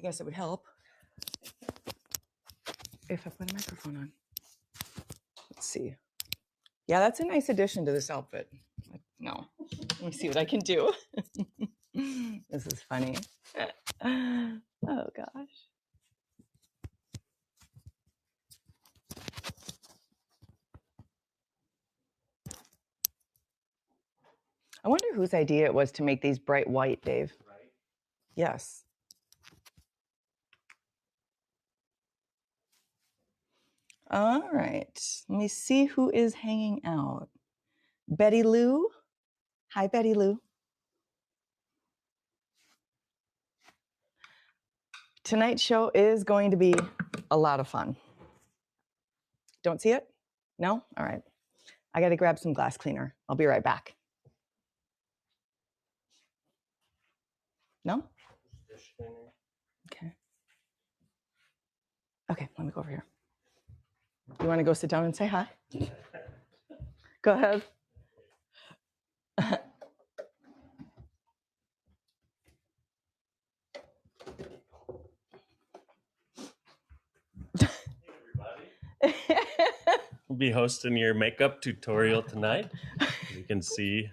guess it would help if I put a microphone on. Let's see. Yeah, that's a nice addition to this outfit. No, let me see what I can do. This is funny. Oh gosh. I wonder whose idea it was to make these bright white, Dave. Right. Yes. All right. Let me see who is hanging out. Betty Lou. Hi, Betty Lou. Tonight's show is going to be a lot of fun. Don't see it? No? All right. I got to grab some glass cleaner. I'll be right back. No? Okay. Okay, let me go over here. You want to go sit down and say hi? Go ahead. We'll be hosting your makeup tutorial tonight. You can see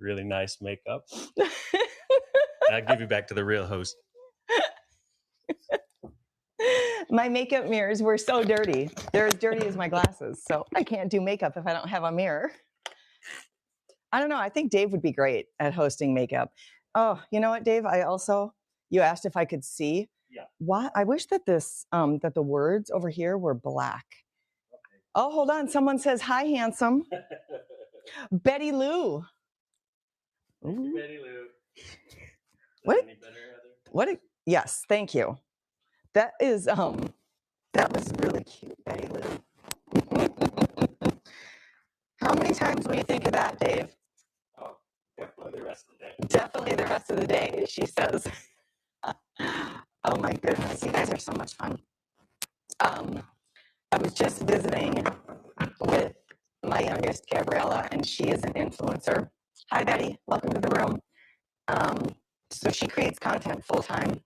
really nice makeup. I'll give you back to the real host. My makeup mirrors were so dirty. They're as dirty as my glasses, so I can't do makeup if I don't have a mirror. I don't know. I think Dave would be great at hosting makeup. Oh, you know what, Dave? You asked if I could see. Yeah. Why? I wish that that the words over here were black. Okay. Oh, hold on. Someone says, hi, handsome. Betty Lou. Thank you, Betty Lou. What? Any better, Heather? What? Yes, thank you. That was really cute, Betty Lou. How many times will you think of that, Dave? Oh, definitely the rest of the day. Definitely the rest of the day, she says. Oh my goodness, you guys are so much fun. I was just visiting with my youngest, Gabriella, and she is an influencer. Hi, Betty. Welcome to the room. So she creates content full time.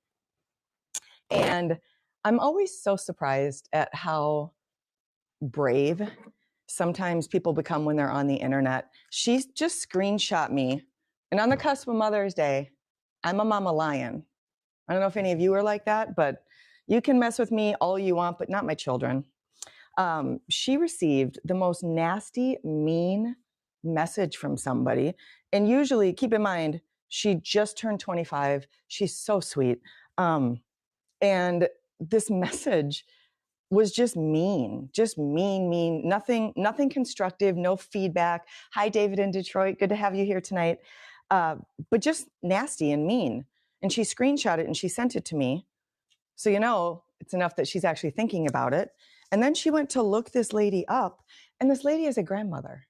And I'm always so surprised at how brave sometimes people become when they're on the internet. She just screenshot me. And on the cusp of Mother's Day, I'm a mama lion. I don't know if any of you are like that, but you can mess with me all you want, but not my children. She received the most nasty, mean message from somebody. And usually, keep in mind, she just turned 25. She's so sweet. And this message was just mean, nothing constructive, no feedback. Hi, David in Detroit. Good to have you here tonight. But just nasty and mean. And she screenshot it and she sent it to me. So, it's enough that she's actually thinking about it. And then she went to look this lady up, and this lady is a grandmother.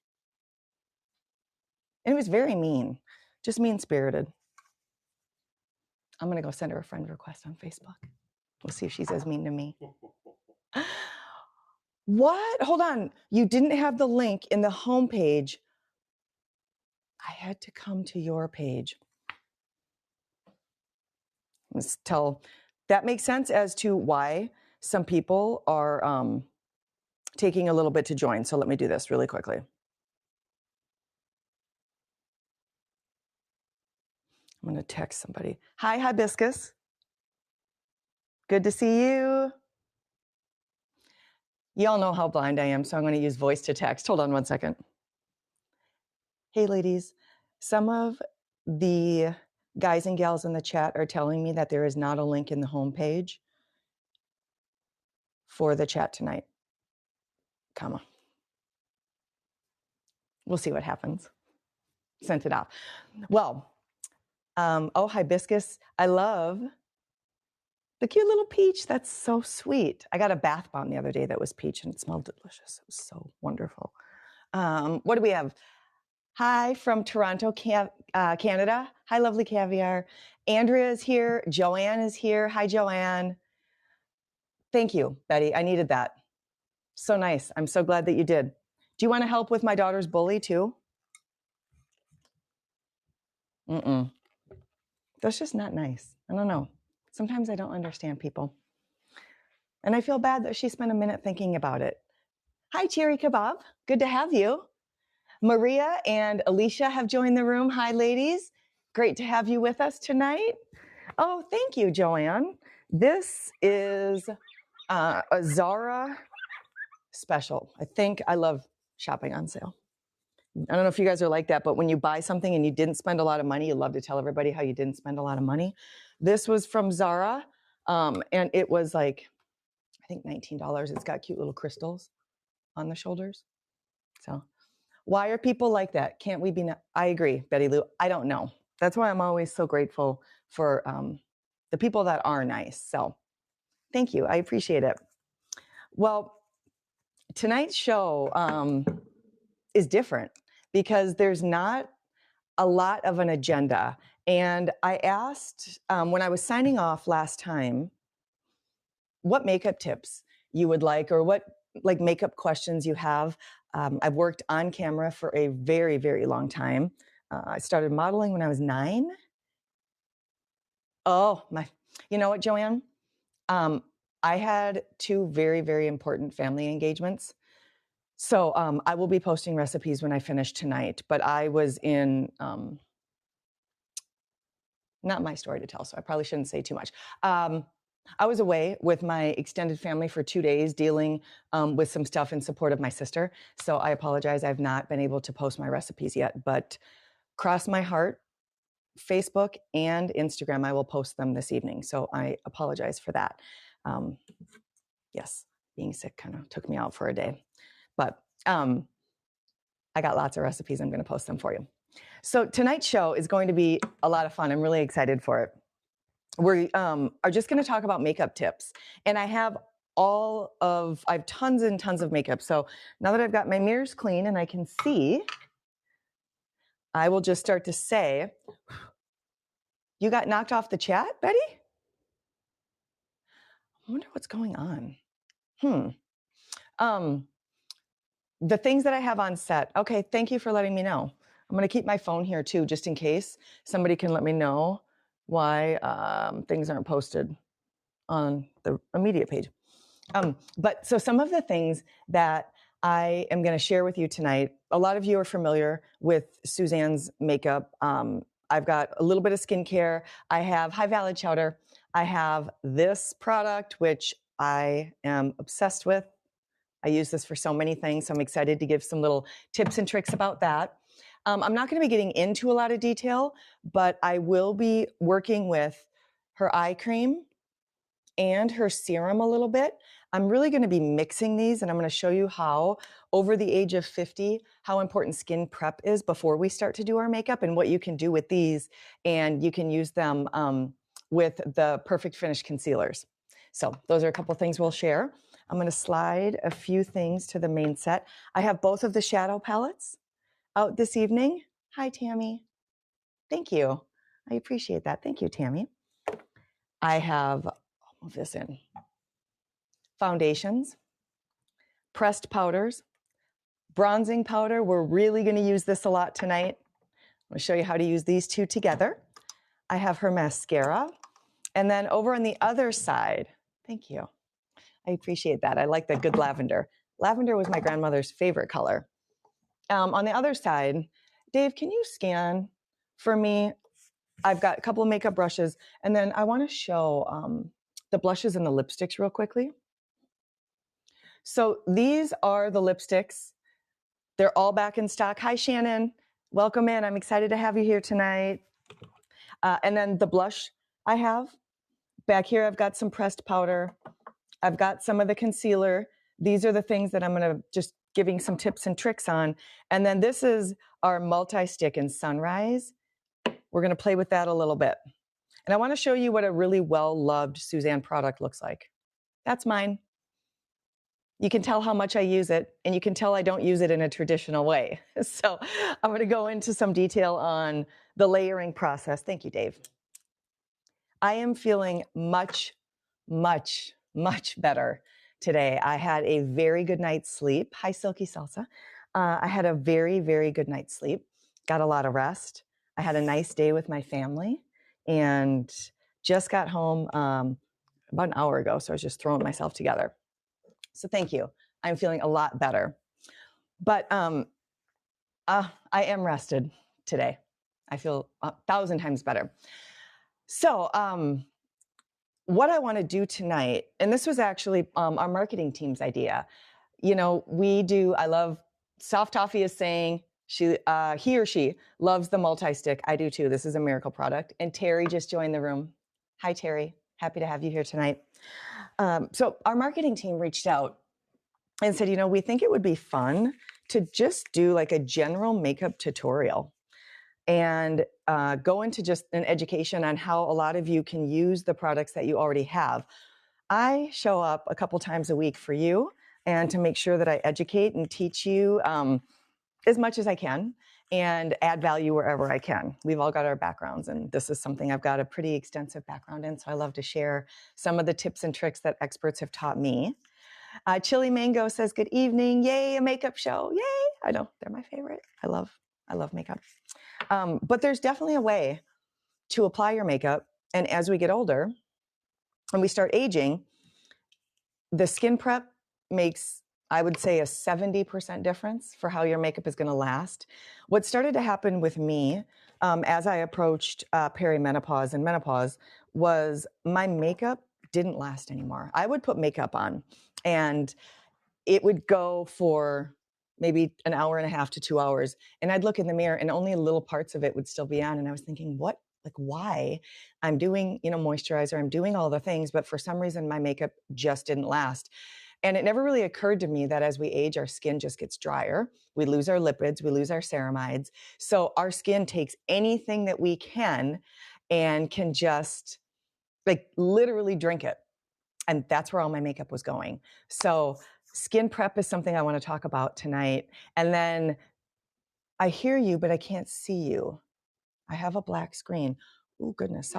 And it was very mean, just mean-spirited. I'm going to go send her a friend request on Facebook. We'll see if she's as mean to me. What? Hold on. You didn't have the link in the homepage. I had to come to your page. Let's tell. That makes sense as to why some people are taking a little bit to join. So let me do this really quickly. I'm going to text somebody. Hi, Hibiscus. Good to see you. Y'all know how blind I am, so I'm going to use voice to text. Hold on one second. Hey, ladies. Some of the guys and gals in the chat are telling me that there is not a link in the homepage for the chat tonight. Comma. We'll see what happens. Sent it out. Well, Hibiscus, I love the cute little peach. That's so sweet. I got a bath bomb the other day that was peach and it smelled delicious. It was so wonderful. What do we have? Hi from Toronto, Canada. Hi, lovely caviar. Andrea is here. Joanne is here. Hi, Joanne. Thank you, Betty. I needed that. So nice. I'm so glad that you did. Do you want to help with my daughter's bully too? That's just not nice. I don't know. Sometimes I don't understand people. And I feel bad that she spent a minute thinking about it. Hi, Cherry Kebab. Good to have you. Maria and Alicia have joined the room. Hi, ladies. Great to have you with us tonight. Oh, thank you, Joanne. This is a Zara special. I love shopping on sale. I don't know if you guys are like that, but when you buy something and you didn't spend a lot of money, you love to tell everybody how you didn't spend a lot of money. This was from Zara, and it was like, I think $19. It's got cute little crystals on the shoulders. So why are people like that? Can't we be? I agree, Betty Lou. I don't know. That's why I'm always so grateful for the people that are nice. So thank you. I appreciate it. Well, tonight's show is different because there's not a lot of an agenda. And I asked when I was signing off last time, what makeup tips you would like, or what like makeup questions you have. I've worked on camera for a very, very long time. I started modeling when I was 9. Oh, you know what, Joanne? I had 2 very, very important family engagements. So I will be posting recipes when I finish tonight, but I was in, not my story to tell, so I probably shouldn't say too much. I was away with my extended family for 2 days dealing with some stuff in support of my sister. So I apologize. I've not been able to post my recipes yet, but cross my heart, Facebook and Instagram, I will post them this evening. So I apologize for that. Yes, being sick kind of took me out for a day, but I got lots of recipes. I'm going to post them for you. So tonight's show is going to be a lot of fun. I'm really excited for it. We are just going to talk about makeup tips. And I have tons and tons of makeup. So now that I've got my mirrors clean and I can see, I will just start to say, you got knocked off the chat, Betty? I wonder what's going on. The things that I have on set. Okay, thank you for letting me know. I'm going to keep my phone here too, just in case somebody can let me know why things aren't posted on the immediate page. But so some of the things that I am going to share with you tonight, a lot of you are familiar with Suzanne's makeup. I've got a little bit of skincare. I have High Valley Chowder. I have this product, which I am obsessed with. I use this for so many things, so I'm excited to give some little tips and tricks about that. I'm not going to be getting into a lot of detail, but I will be working with her eye cream and her serum a little bit. I'm really going to be mixing these, and I'm going to show you how, over the age of 50, how important skin prep is before we start to do our makeup and what you can do with these, and you can use them with the Perfect Finish concealers. So those are a couple things we'll share. I'm going to slide a few things to the main set. I have both of the shadow palettes out this evening. Hi, Tammy. Thank you. I appreciate that. Thank you, Tammy. I have, I'll move this in, foundations, pressed powders, bronzing powder. We're really going to use this a lot tonight. I'm going to show you how to use these 2 together. I have her mascara. And then over on the other side, thank you. I appreciate that. I like the good lavender. Lavender was my grandmother's favorite color. On the other side, Dave, can you scan for me? I've got a couple of makeup brushes, and then I want to show the blushes and the lipsticks real quickly. So these are the lipsticks. They're all back in stock. Hi, Shannon. Welcome in. I'm excited to have you here tonight. And then the blush I have. Back here, I've got some pressed powder. I've got some of the concealer. These are the things that I'm going to just giving some tips and tricks on. And then this is our multi-stick in Sunrise. We're going to play with that a little bit. And I want to show you what a really well-loved Suzanne product looks like. That's mine. You can tell how much I use it, and you can tell I don't use it in a traditional way. So I'm going to go into some detail on the layering process. Thank you, Dave. I am feeling much, much, much better today. I had a very good night's sleep. Hi, Silky Salsa. I had a very, very good night's sleep. Got a lot of rest. I had a nice day with my family and Just got home about an hour ago, so I was just throwing myself together. So thank you. I'm feeling a lot better. But I am rested today. I feel 1,000 times better. So what I want to do tonight, and this was actually our marketing team's idea. You know, I love, Soft Toffee is saying he or she loves the multi-stick. I do too. This is a miracle product. And Terry just joined the room. Hi, Terry. Happy to have you here tonight. So our marketing team reached out and said, we think it would be fun to just do like a general makeup tutorial and go into just an education on how a lot of you can use the products that you already have. I show up a couple times a week for you and to make sure that I educate and teach you as much as I can and add value wherever I can. We've all got our backgrounds, and this is something I've got a pretty extensive background in, so I love to share some of the tips and tricks that experts have taught me. Chili Mango says, good evening. Yay, a makeup show. Yay. I know, they're my favorite. I love makeup. But there's definitely a way to apply your makeup. And as we get older and we start aging, the skin prep makes, I would say, a 70% difference for how your makeup is going to last. What started to happen with me as I approached perimenopause and menopause was my makeup didn't last anymore. I would put makeup on and it would go for maybe an hour and a half to 2 hours. And I'd look in the mirror and only little parts of it would still be on. And I was thinking, why? I'm doing, moisturizer, I'm doing all the things, but for some reason my makeup just didn't last. And it never really occurred to me that as we age, our skin just gets drier. We lose our lipids, we lose our ceramides. So our skin takes anything that we can and can just literally drink it. And that's where all my makeup was going. So skin prep is something I want to talk about tonight. And then I hear you, but I can't see you. I have a black screen. Oh, goodness.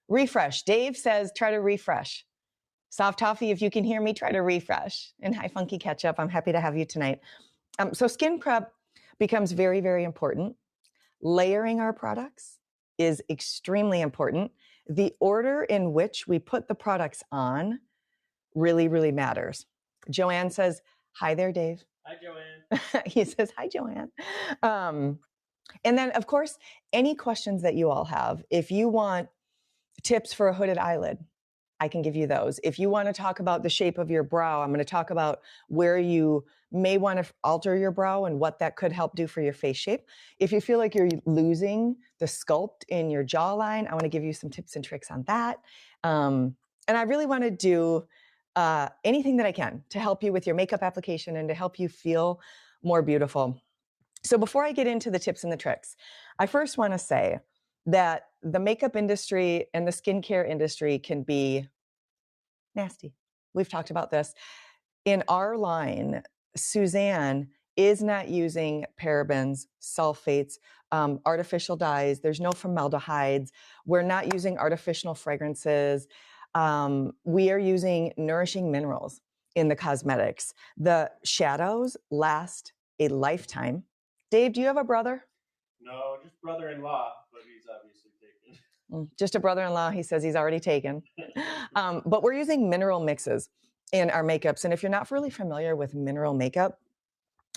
Refresh. Dave says, try to refresh. Soft Toffee, if you can hear me, try to refresh. And hi, Funky Ketchup. I'm happy to have you tonight. So skin prep becomes very, very important. Layering our products is extremely important. The order in which we put the products on really, really matters. Joanne says, hi there, Dave. Hi, Joanne. He says, hi, Joanne. And then, of course, any questions that you all have, if you want tips for a hooded eyelid, I can give you those. If you want to talk about the shape of your brow, I'm going to talk about where you may want to alter your brow and what that could help do for your face shape. If you feel like you're losing the sculpt in your jawline, I want to give you some tips and tricks on that. And I really want to do anything that I can to help you with your makeup application and to help you feel more beautiful. So before I get into the tips and the tricks, I first want to say that the makeup industry and the skincare industry can be nasty. We've talked about this. In our line, Suzanne is not using parabens, sulfates, artificial dyes. There's no formaldehydes. We're not using artificial fragrances. We are using nourishing minerals in the cosmetics. The shadows last a lifetime. Dave, do you have a brother? No, just brother-in-law, but he's obviously taken. Just a brother-in-law. He says he's already taken. But we're using mineral mixes in our makeups. And if you're not really familiar with mineral makeup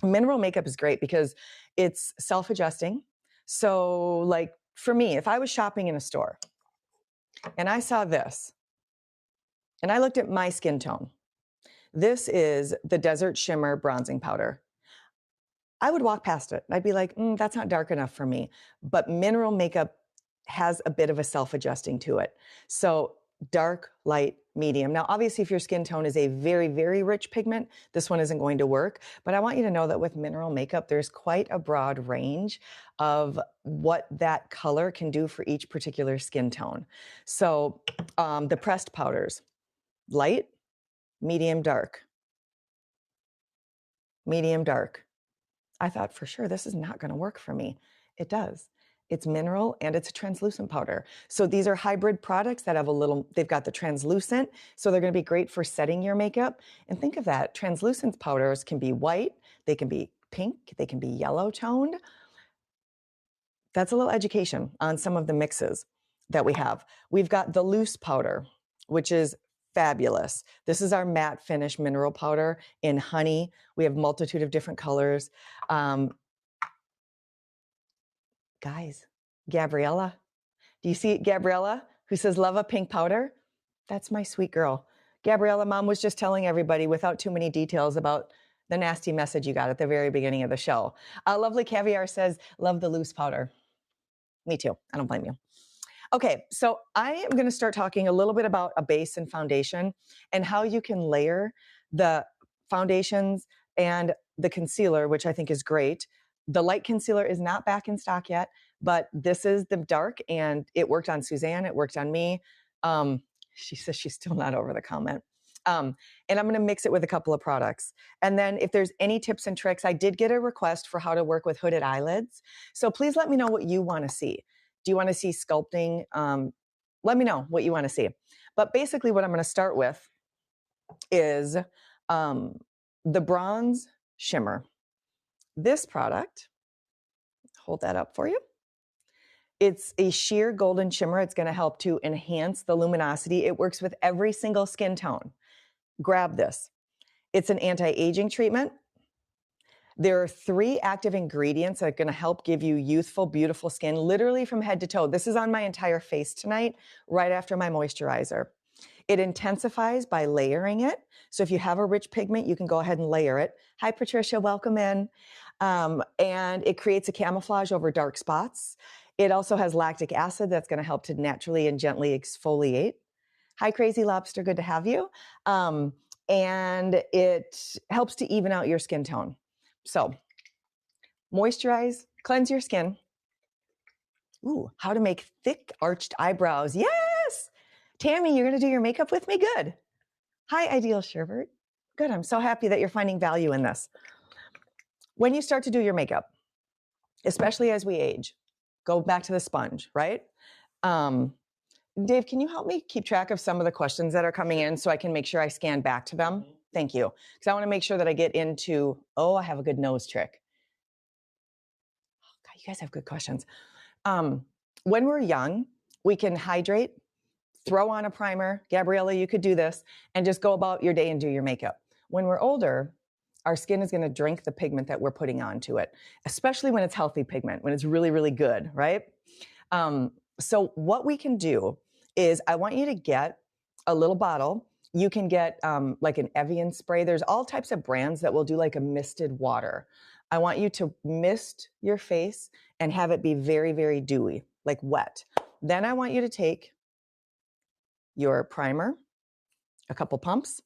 is great because it's self-adjusting. So like for me, if I was shopping in a store and I saw this and I looked at my skin tone, this is the Desert Shimmer Bronzing Powder. I would walk past it. I'd be like, that's not dark enough for me. But mineral makeup has a bit of a self-adjusting to it. So dark, light, medium. Now, obviously, if your skin tone is a very, very rich pigment, this one isn't going to work. But I want you to know that with mineral makeup, there's quite a broad range of what that color can do for each particular skin tone. So the pressed powders, light, medium, dark. Medium, dark. I thought for sure this is not going to work for me. It does. It's mineral and it's a translucent powder. So these are hybrid products that have they've got the translucent, so they're going to be great for setting your makeup. And think of that, translucent powders can be white, they can be pink, they can be yellow toned. That's a little education on some of the mixes. that we have. We've got the loose powder, which is fabulous. This is our matte finish mineral powder in honey. We have multitude of different colors. Guys, Gabriella, do you see Gabriella who says, love a pink powder? That's my sweet girl. Gabriella, Mom was just telling everybody without too many details about the nasty message you got at the very beginning of the show. Lovely Caviar says, love the loose powder. Me too. I don't blame you. Okay, so I am going to start talking a little bit about a base and foundation and how you can layer the foundations and the concealer, which I think is great. The light concealer is not back in stock yet, but this is the dark, and it worked on Suzanne. It worked on me. She says she's still not over the comment. And I'm going to mix it with a couple of products. And then if there's any tips and tricks, I did get a request for how to work with hooded eyelids. So please let me know what you want to see. Do you want to see sculpting? Let me know what you want to see. But basically what I'm going to start with is the bronze shimmer. This product, hold that up for you. It's a sheer golden shimmer. It's going to help to enhance the luminosity. It works with every single skin tone. Grab this. It's an anti-aging treatment. There are 3 active ingredients that are going to help give you youthful, beautiful skin, literally from head to toe. This is on my entire face tonight, right after my moisturizer. It intensifies by layering it. So if you have a rich pigment, you can go ahead and layer it. Hi, Patricia, welcome in. And it creates a camouflage over dark spots. It also has lactic acid that's going to help to naturally and gently exfoliate. Hi, Crazy Lobster, good to have you. And it helps to even out your skin tone. So moisturize, cleanse your skin. Ooh, how to make thick arched eyebrows. Yes! Tammy, you're going to do your makeup with me? Good. Hi, Ideal Sherbert. Good, I'm so happy that you're finding value in this. When you start to do your makeup, especially as we age, go back to the sponge, right? Dave, can you help me keep track of some of the questions that are coming in so I can make sure I scan back to them? Thank you. Because I want to make sure that I get into, I have a good nose trick. Oh, God, you guys have good questions. When we're young, we can hydrate, throw on a primer. Gabriella, you could do this, and just go about your day and do your makeup. When we're older, our skin is going to drink the pigment that we're putting onto it, especially when it's healthy pigment, when it's really, really good, right? So what we can do is I want you to get a little bottle. You can get like an Evian spray. There's all types of brands that will do like a misted water. I want you to mist your face and have it be very, very dewy, like wet. Then I want you to take your primer, a couple pumps.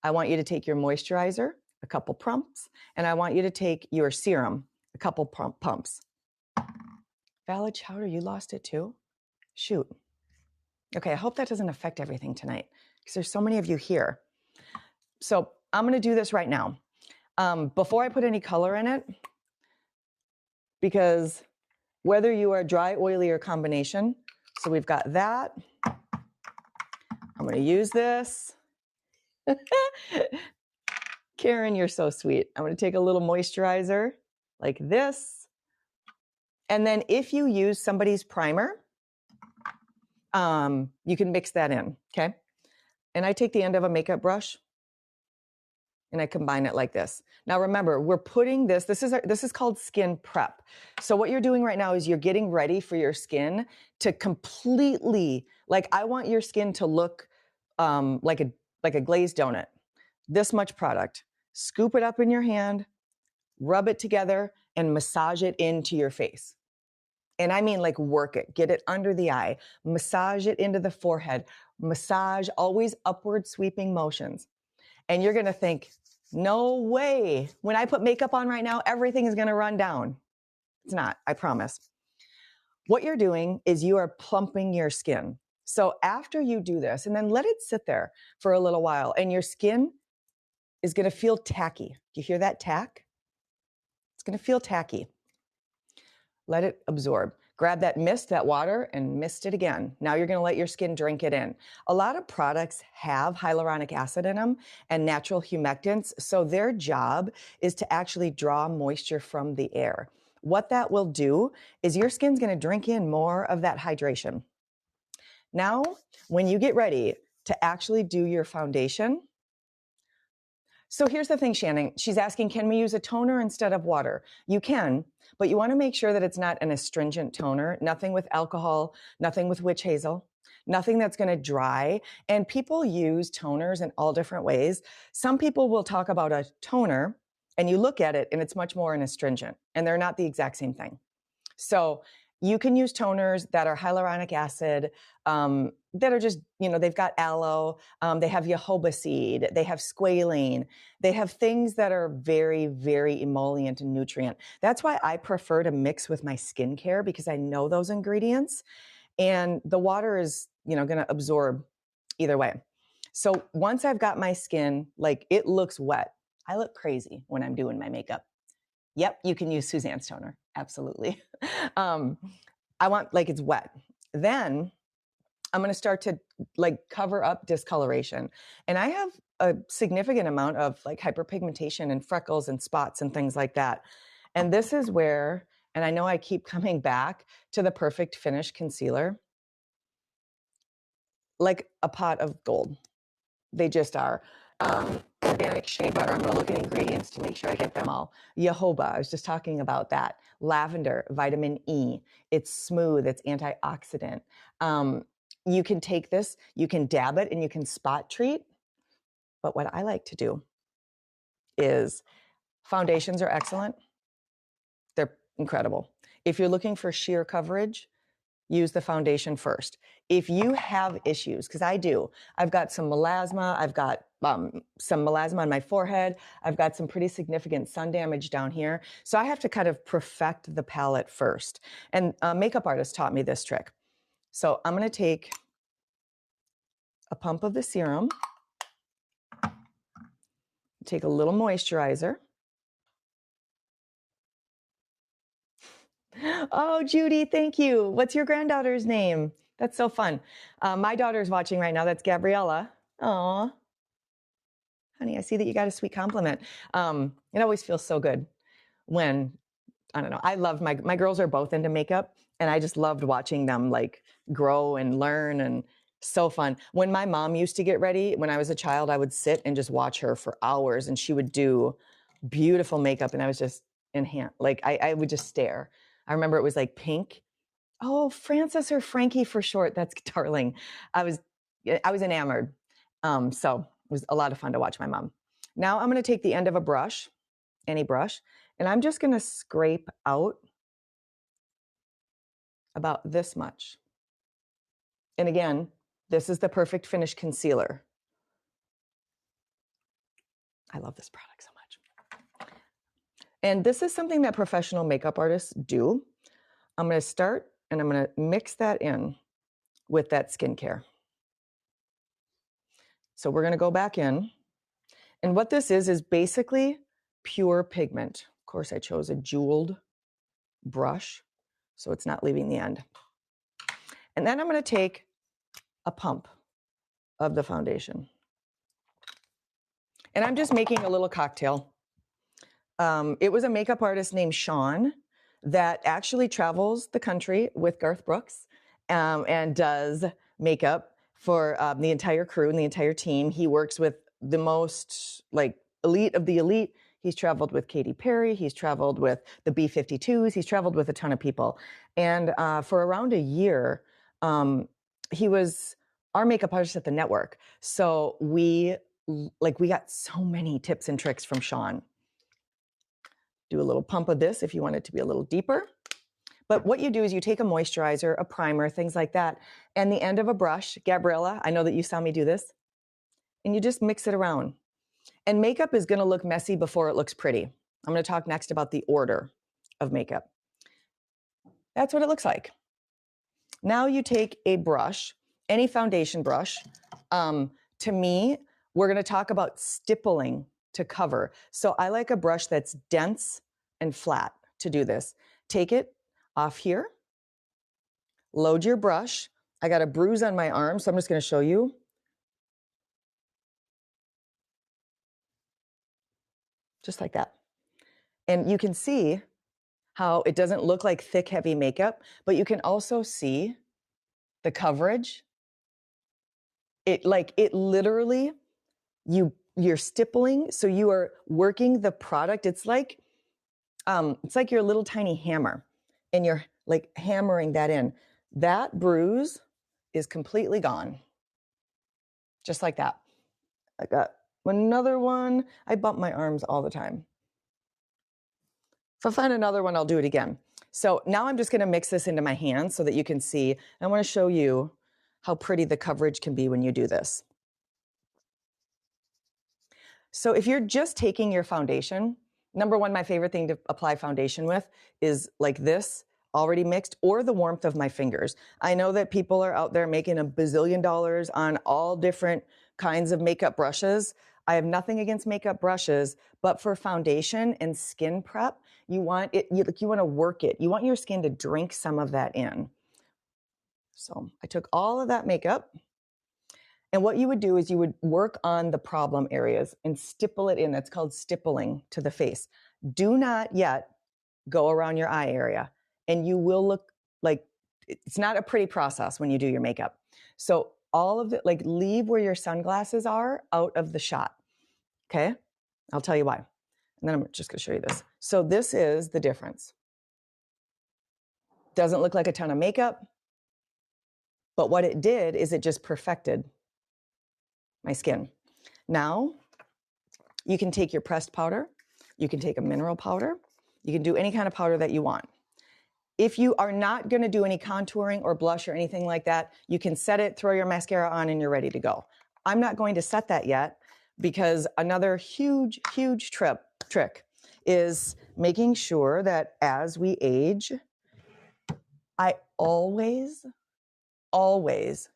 I want you to take your moisturizer, a couple pumps. And I want you to take your serum, a couple pumps. Valid Chowder, you lost it too? Shoot. Okay, I hope that doesn't affect everything tonight because there's so many of you here. So I'm going to do this right now. Before I put any color in it, because whether you are dry, oily, or combination, so we've got that. I'm going to use this. Karen, you're so sweet. I'm going to take a little moisturizer like this. And then if you use somebody's primer, you can mix that in, okay? And I take the end of a makeup brush and I combine it like this. Now remember, we're putting this is called skin prep. So what you're doing right now is you're getting ready for your skin to completely, like I want your skin to look like a glazed donut. This much product. Scoop it up in your hand, rub it together, and massage it into your face. And I mean like work it, get it under the eye, massage it into the forehead, massage, always upward sweeping motions. And you're going to think, no way. When I put makeup on right now, everything is going to run down. It's not, I promise. What you're doing is you are plumping your skin. So after you do this, and then let it sit there for a little while, and your skin is going to feel tacky. Do you hear that tack? It's going to feel tacky. Let it absorb. Grab that mist, that water, and mist it again. Now you're going to let your skin drink it in. A lot of products have hyaluronic acid in them and natural humectants, so their job is to actually draw moisture from the air. What that will do is your skin's going to drink in more of that hydration. Now, when you get ready to actually do your foundation, so here's the thing, Shannon. She's asking, can we use a toner instead of water? You can, but you want to make sure that it's not an astringent toner, nothing with alcohol, nothing with witch hazel, nothing that's going to dry. And people use toners in all different ways. Some people will talk about a toner and you look at it and it's much more an astringent, and they're not the exact same thing. So you can use toners that are hyaluronic acid, that are just, they've got aloe, they have jojoba seed, they have squalene, they have things that are very, very emollient and nutrient. That's why I prefer to mix with my skincare, because I know those ingredients, and the water is, going to absorb either way. So once I've got my skin, like, it looks wet, I look crazy when I'm doing my makeup. Yep, you can use Suzanne's toner. Absolutely. I want, like, it's wet. Then I'm going to start to, like, cover up discoloration. And I have a significant amount of, like, hyperpigmentation and freckles and spots and things like that. And this is where, and I know I keep coming back to the Perfect Finish Concealer, like a pot of gold. They just are. Organic shea butter. I'm going to look at ingredients to make sure I get them all. Jojoba, I was just talking about that. Lavender, vitamin E. It's smooth. It's antioxidant. You can take this, you can dab it, and you can spot treat. But what I like to do is, foundations are excellent. They're incredible. If you're looking for sheer coverage, use the foundation first. If you have issues, because I do, I've got some melasma, I've got some melasma on my forehead, I've got some pretty significant sun damage down here. So I have to kind of perfect the palette first. And makeup artists taught me this trick. So I'm going to take a pump of the serum, take a little moisturizer. Oh, Judy, thank you. What's your granddaughter's name? That's so fun. My daughter's watching right now. That's Gabriella. Aw. Honey, I see that you got a sweet compliment. It always feels so good when, I don't know, I love my girls are both into makeup, and I just loved watching them, like, grow and learn, and so fun. When my mom used to get ready, when I was a child, I would sit and just watch her for hours, and she would do beautiful makeup, and I was just like, I would just stare. I remember it was like pink. Oh, Frances, or Frankie for short. That's darling. I was enamored. So it was a lot of fun to watch my mom. Now I'm going to take the end of a brush, any brush, and I'm just going to scrape out about this much. And again, this is the Perfect Finish Concealer. I love this product so much. And this is something that professional makeup artists do. I'm going to start, and I'm going to mix that in with that skincare. So we're going to go back in. And what this is basically pure pigment. Of course, I chose a jeweled brush, so it's not leaving the end. And then I'm going to take a pump of the foundation. And I'm just making a little cocktail. It was a makeup artist named Sean that actually travels the country with Garth Brooks and does makeup for the entire crew and the entire team. He works with the most, like, elite of the elite. He's traveled with Katy Perry. He's traveled with the B-52s. He's traveled with a ton of people. And for around a year, he was our makeup artist at the network. So we got so many tips and tricks from Sean. Do a little pump of this if you want it to be a little deeper. But what you do is you take a moisturizer, a primer, things like that, and the end of a brush. Gabriella, I know that you saw me do this. And you just mix it around. And makeup is going to look messy before it looks pretty. I'm going to talk next about the order of makeup. That's what it looks like. Now you take a brush, any foundation brush. To me, we're going to talk about stippling to cover. So I like a brush that's dense and flat to do this. Take it off here, load your brush. I got a bruise on my arm, so I'm just going to show you. Just like that. And you can see how it doesn't look like thick, heavy makeup, but you can also see the coverage It literally, you're stippling. So you are working the product. It's like your little tiny hammer, and you're like hammering that in. That bruise is completely gone. Just like that. I got another one. I bump my arms all the time. If I find another one, I'll do it again. So now I'm just going to mix this into my hands so that you can see. I want to show you how pretty the coverage can be when you do this. So if you're just taking your foundation, number one, my favorite thing to apply foundation with is like this, already mixed, or the warmth of my fingers. I know that people are out there making $1 bazillion on all different kinds of makeup brushes. I have nothing against makeup brushes, but for foundation and skin prep, you want to work it. You want your skin to drink some of that in. So I took all of that makeup, and what you would do is you would work on the problem areas and stipple it in. That's called stippling to the face. Do not yet go around your eye area, and you will look like it's not a pretty process when you do your makeup. So all of it, like leave where your sunglasses are out of the shot. Okay. I'll tell you why. And then I'm just going to show you this. So this is the difference. Doesn't look like a ton of makeup, but what it did is it just perfected my skin. Now you can take your pressed powder. You can take a mineral powder. You can do any kind of powder that you want. If you are not going to do any contouring or blush or anything like that, you can set it, throw your mascara on, and you're ready to go. I'm not going to set that yet because another huge, huge trick is making sure that as we age, I always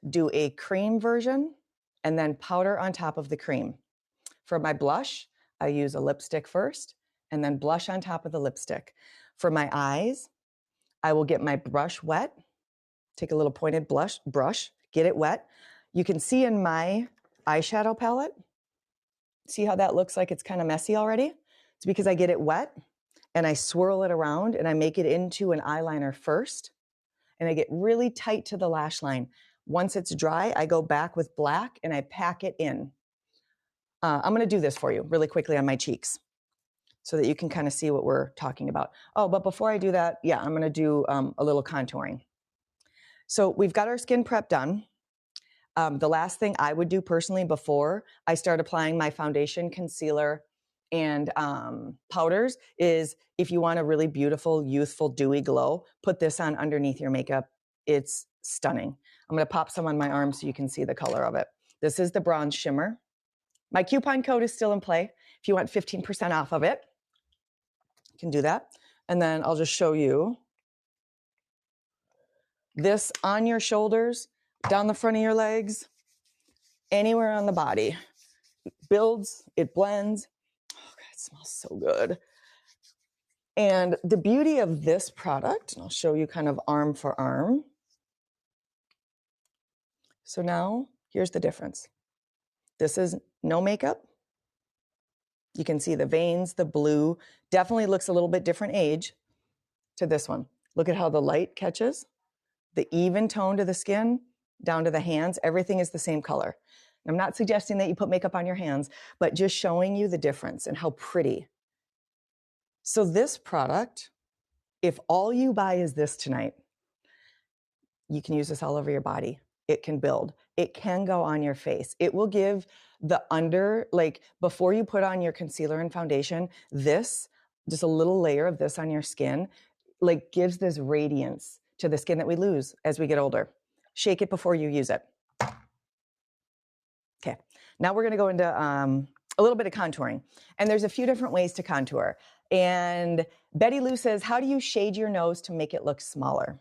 do a cream version and then powder on top of the cream. For my blush, I use a lipstick first and then blush on top of the lipstick. For my eyes, I will get my brush wet, take a little pointed brush, get it wet. You can see in my eyeshadow palette, see how that looks like it's kind of messy already? It's because I get it wet and I swirl it around and I make it into an eyeliner first. And I get really tight to the lash line. Once it's dry, I go back with black and I pack it in. I'm going to do this for you really quickly on my cheeks so that you can kind of see what we're talking about. Oh, but before I do that, yeah, I'm going to do a little contouring. So we've got our skin prep done. The last thing I would do personally before I start applying my foundation, concealer, and powders is if you want a really beautiful, youthful, dewy glow, put this on underneath your makeup. It's stunning. I'm going to pop some on my arm so you can see the color of it. This is the Bronze Shimmer. My coupon code is still in play. If you want 15% off of it, you can do that. And then I'll just show you this on your shoulders, down the front of your legs, anywhere on the body. It builds, it blends. Oh, God, it smells so good. And the beauty of this product, and I'll show you kind of arm for arm. So now here's the difference. This is no makeup. You can see the veins, the blue, definitely looks a little bit different age to this one. Look at how the light catches, the even tone to the skin, down to the hands, everything is the same color. I'm not suggesting that you put makeup on your hands, but just showing you the difference and how pretty. So this product, if all you buy is this tonight, you can use this all over your body. It can build. It can go on your face. It will give the under, like before you put on your concealer and foundation, this, just a little layer of this on your skin, like gives this radiance to the skin that we lose as we get older. Shake it before you use it. Okay, now we're gonna go into a little bit of contouring. And there's a few different ways to contour. And Betty Lou says, how do you shade your nose to make it look smaller?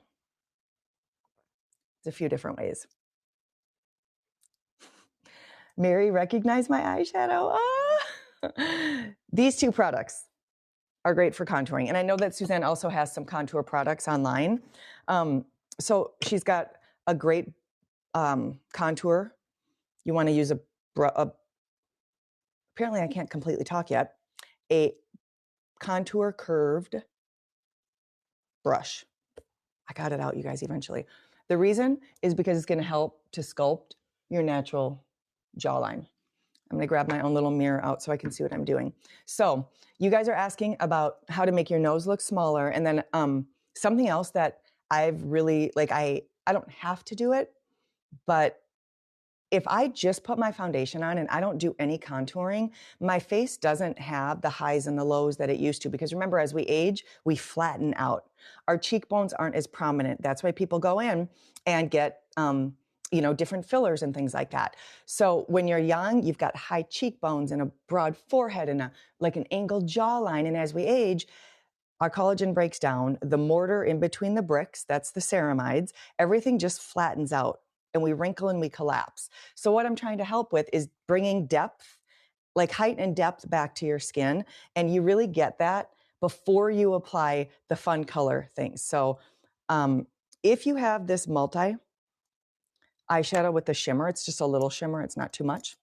There's a few different ways. Mary recognized my eyeshadow. Ah! These two products are great for contouring. And I know that Suzanne also has some contour products online. So she's got a great contour. You want to use apparently I can't completely talk yet, a contour curved brush. I got it out, you guys, eventually. The reason is because it's going to help to sculpt your natural jawline. I'm going to grab my own little mirror out so I can see what I'm doing. So you guys are asking about how to make your nose look smaller. And then something else that I've really, like, I don't have to do it, but if I just put my foundation on and I don't do any contouring, my face doesn't have the highs and the lows that it used to. Because remember, as we age, we flatten out. Our cheekbones aren't as prominent. That's why people go in and get, different fillers and things like that. So when you're young, you've got high cheekbones and a broad forehead and like an angled jawline. And as we age, our collagen breaks down. The mortar in between the bricks, that's the ceramides, everything just flattens out. And we wrinkle and we collapse. So what I'm trying to help with is bringing depth, like height and depth back to your skin. And you really get that before you apply the fun color things. So if you have this multi eyeshadow with the shimmer, it's just a little shimmer, it's not too much.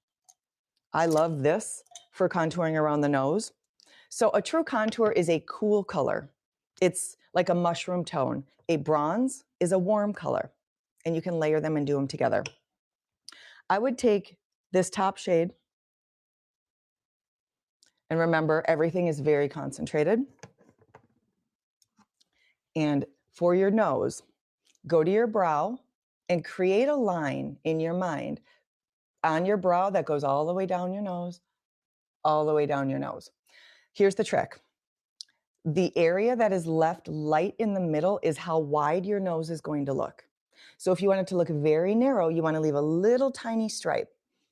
I love this for contouring around the nose. So a true contour is a cool color. It's like a mushroom tone. A bronze is a warm color. And you can layer them and do them together. I would take this top shade, and remember, everything is very concentrated. And for your nose, go to your brow and create a line in your mind on your brow that goes all the way down your nose, all the way down your nose. Here's the trick. The area that is left light in the middle is how wide your nose is going to look. So if you want it to look very narrow, you want to leave a little tiny stripe.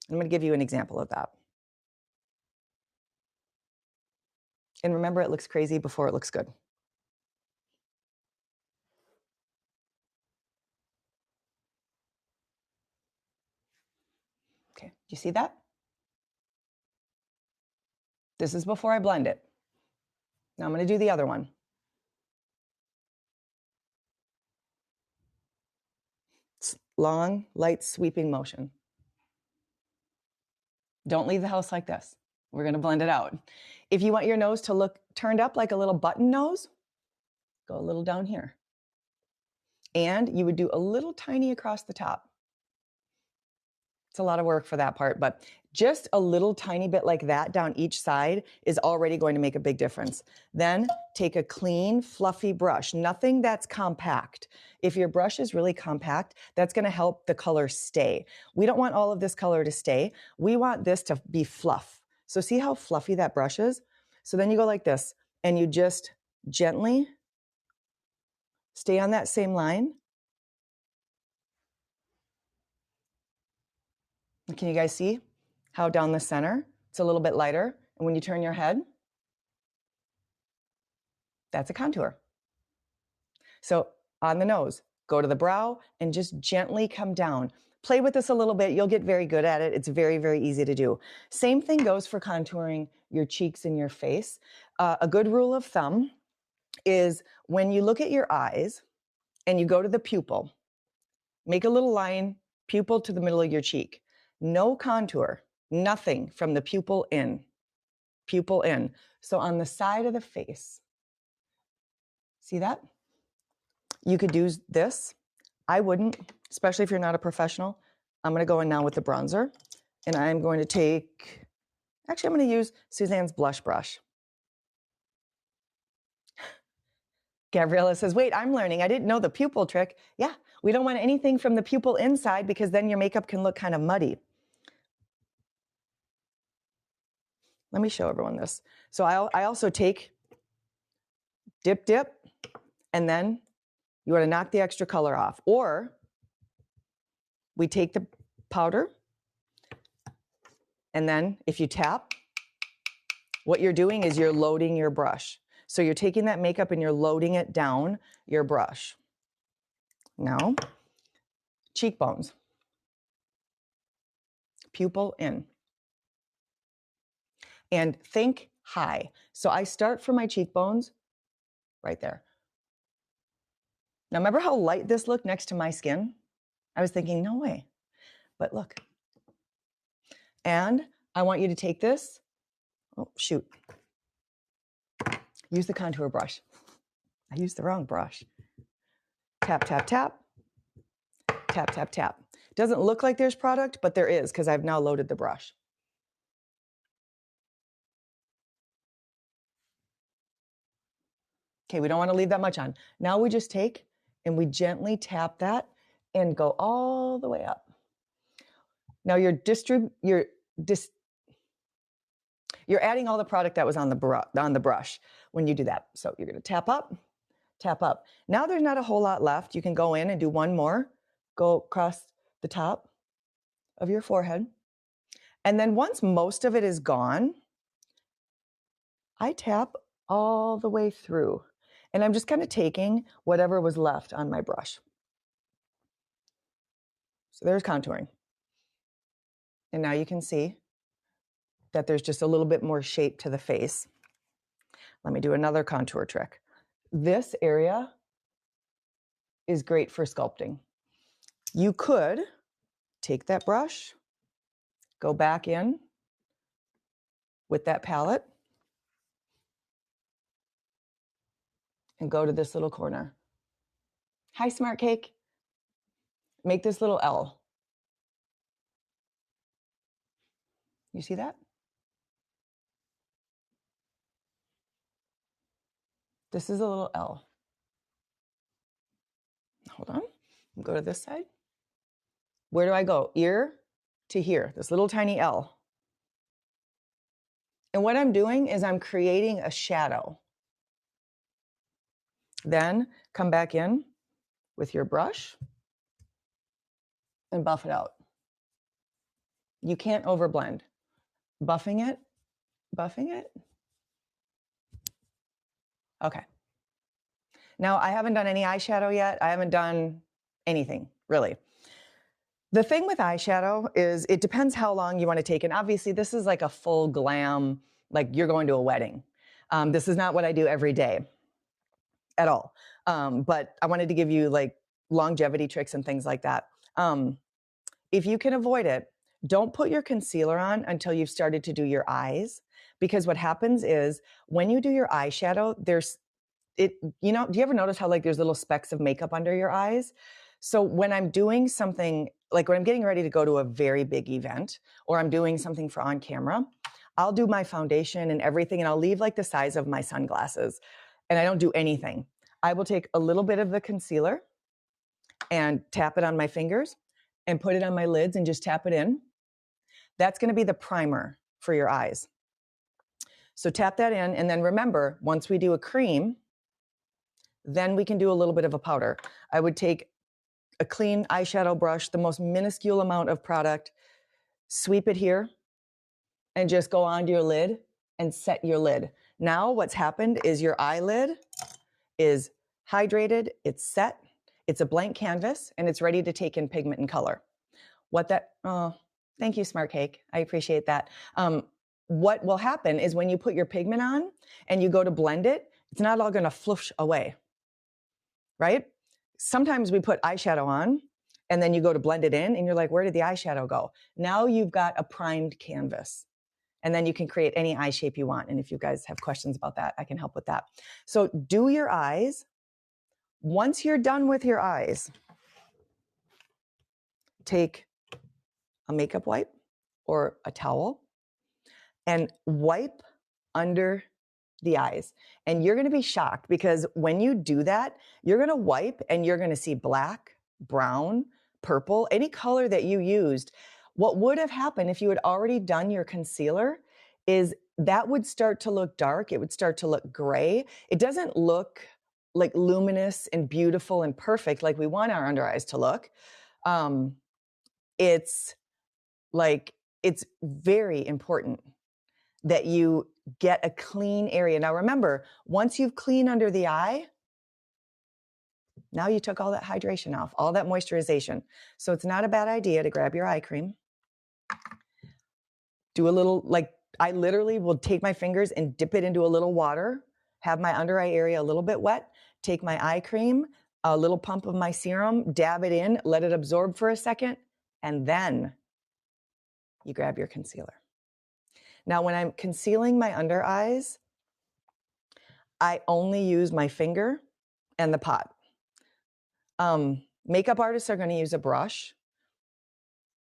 I'm going to give you an example of that. And remember, it looks crazy before it looks good. Okay, do you see that? This is before I blend it. Now I'm going to do the other one. Long, light, sweeping motion. Don't leave the house like this. We're going to blend it out. If you want your nose to look turned up like a little button nose, go a little down here. And you would do a little tiny across the top. It's a lot of work for that part, but just a little tiny bit like that down each side is already going to make a big difference. Then take a clean, fluffy brush, nothing that's compact. If your brush is really compact, that's going to help the color stay. We don't want all of this color to stay. We want this to be fluff. So see how fluffy that brush is? So then you go like this, and you just gently stay on that same line. Can you guys see how down the center, it's a little bit lighter? And when you turn your head, that's a contour. So on the nose, go to the brow and just gently come down. Play with this a little bit. You'll get very good at it. It's very, very easy to do. Same thing goes for contouring your cheeks and your face. A good rule of thumb is when you look at your eyes and you go to the pupil, make a little line, pupil to the middle of your cheek. No contour, nothing from the pupil in. Pupil in. So on the side of the face, see that? You could do this. I wouldn't, especially if you're not a professional. I'm going to go in now with the bronzer, and I'm going to take, actually I'm going to use Suzanne's blush brush. Gabriella says, wait, I'm learning. I didn't know the pupil trick. Yeah, we don't want anything from the pupil inside because then your makeup can look kind of muddy. Let me show everyone this. So I also take dip, and then you want to knock the extra color off. Or we take the powder, and then if you tap, what you're doing is you're loading your brush. So you're taking that makeup and you're loading it down your brush. Now, cheekbones. Pupil in. And think high. So I start from my cheekbones right there. Now, remember how light this looked next to my skin? I was thinking, no way. But look. And I want you to take this. Oh, shoot. Use the contour brush. I used the wrong brush. Tap, tap, tap. Tap, tap, tap. It doesn't look like there's product, but there is because I've now loaded the brush. Okay, we don't want to leave that much on. Now we just take and we gently tap that and go all the way up. Now you're adding all the product that was on the brush when you do that. So you're going to tap up, tap up. Now there's not a whole lot left. You can go in and do one more. Go across the top of your forehead. And then once most of it is gone, I tap all the way through. And I'm just kind of taking whatever was left on my brush. So there's contouring. And now you can see that there's just a little bit more shape to the face. Let me do another contour trick. This area is great for sculpting. You could take that brush, go back in with that palette, and go to this little corner. Hi, Smart Cake. Make this little L. You see that? This is a little L. Hold on. Go to this side. Where do I go? Ear to here, this little tiny L. And what I'm doing is I'm creating a shadow. Then come back in with your brush and buff it out. You can't overblend. Buffing it. Okay. Now, I haven't done any eyeshadow yet. I haven't done anything, really. The thing with eyeshadow is it depends how long you want to take. And obviously, this is like a full glam, like you're going to a wedding. This is not what I do every day at all. But I wanted to give you like longevity tricks and things like that. If you can avoid it, don't put your concealer on until you've started to do your eyes. Because what happens is when you do your eyeshadow, do you ever notice how like there's little specks of makeup under your eyes? So when I'm doing something, like when I'm getting ready to go to a very big event or I'm doing something for on camera, I'll do my foundation and everything and I'll leave like the size of my sunglasses and I don't do anything. I will take a little bit of the concealer and tap it on my fingers and put it on my lids and just tap it in. That's going to be the primer for your eyes. So tap that in. And then remember, once we do a cream, then we can do a little bit of a powder. I would take a clean eyeshadow brush, the most minuscule amount of product, sweep it here, and just go onto your lid and set your lid. Now what's happened is your eyelid is hydrated, it's set, it's a blank canvas, and it's ready to take in pigment and color. Thank you, Smart Cake. I appreciate that. What will happen is when you put your pigment on and you go to blend it, it's not all going to flush away, right? Sometimes we put eyeshadow on and then you go to blend it in and you're like, where did the eyeshadow go? Now you've got a primed canvas and then you can create any eye shape you want. And if you guys have questions about that, I can help with that. So do your eyes. Once you're done with your eyes, take a makeup wipe or a towel and wipe under the eyes. And you're going to be shocked because when you do that, you're going to wipe and you're going to see black, brown, purple, any color that you used. What would have happened if you had already done your concealer is that would start to look dark. It would start to look gray. It doesn't look like luminous and beautiful and perfect like we want our under eyes to look. It's very important that you get a clean area. Now remember, once you've cleaned under the eye, now you took all that hydration off, all that moisturization. So it's not a bad idea to grab your eye cream. Do a little, like I literally will take my fingers and dip it into a little water, have my under eye area a little bit wet, take my eye cream, a little pump of my serum, dab it in, let it absorb for a second, and then you grab your concealer. Now, when I'm concealing my under eyes, I only use my finger and the pot. Makeup artists are going to use a brush.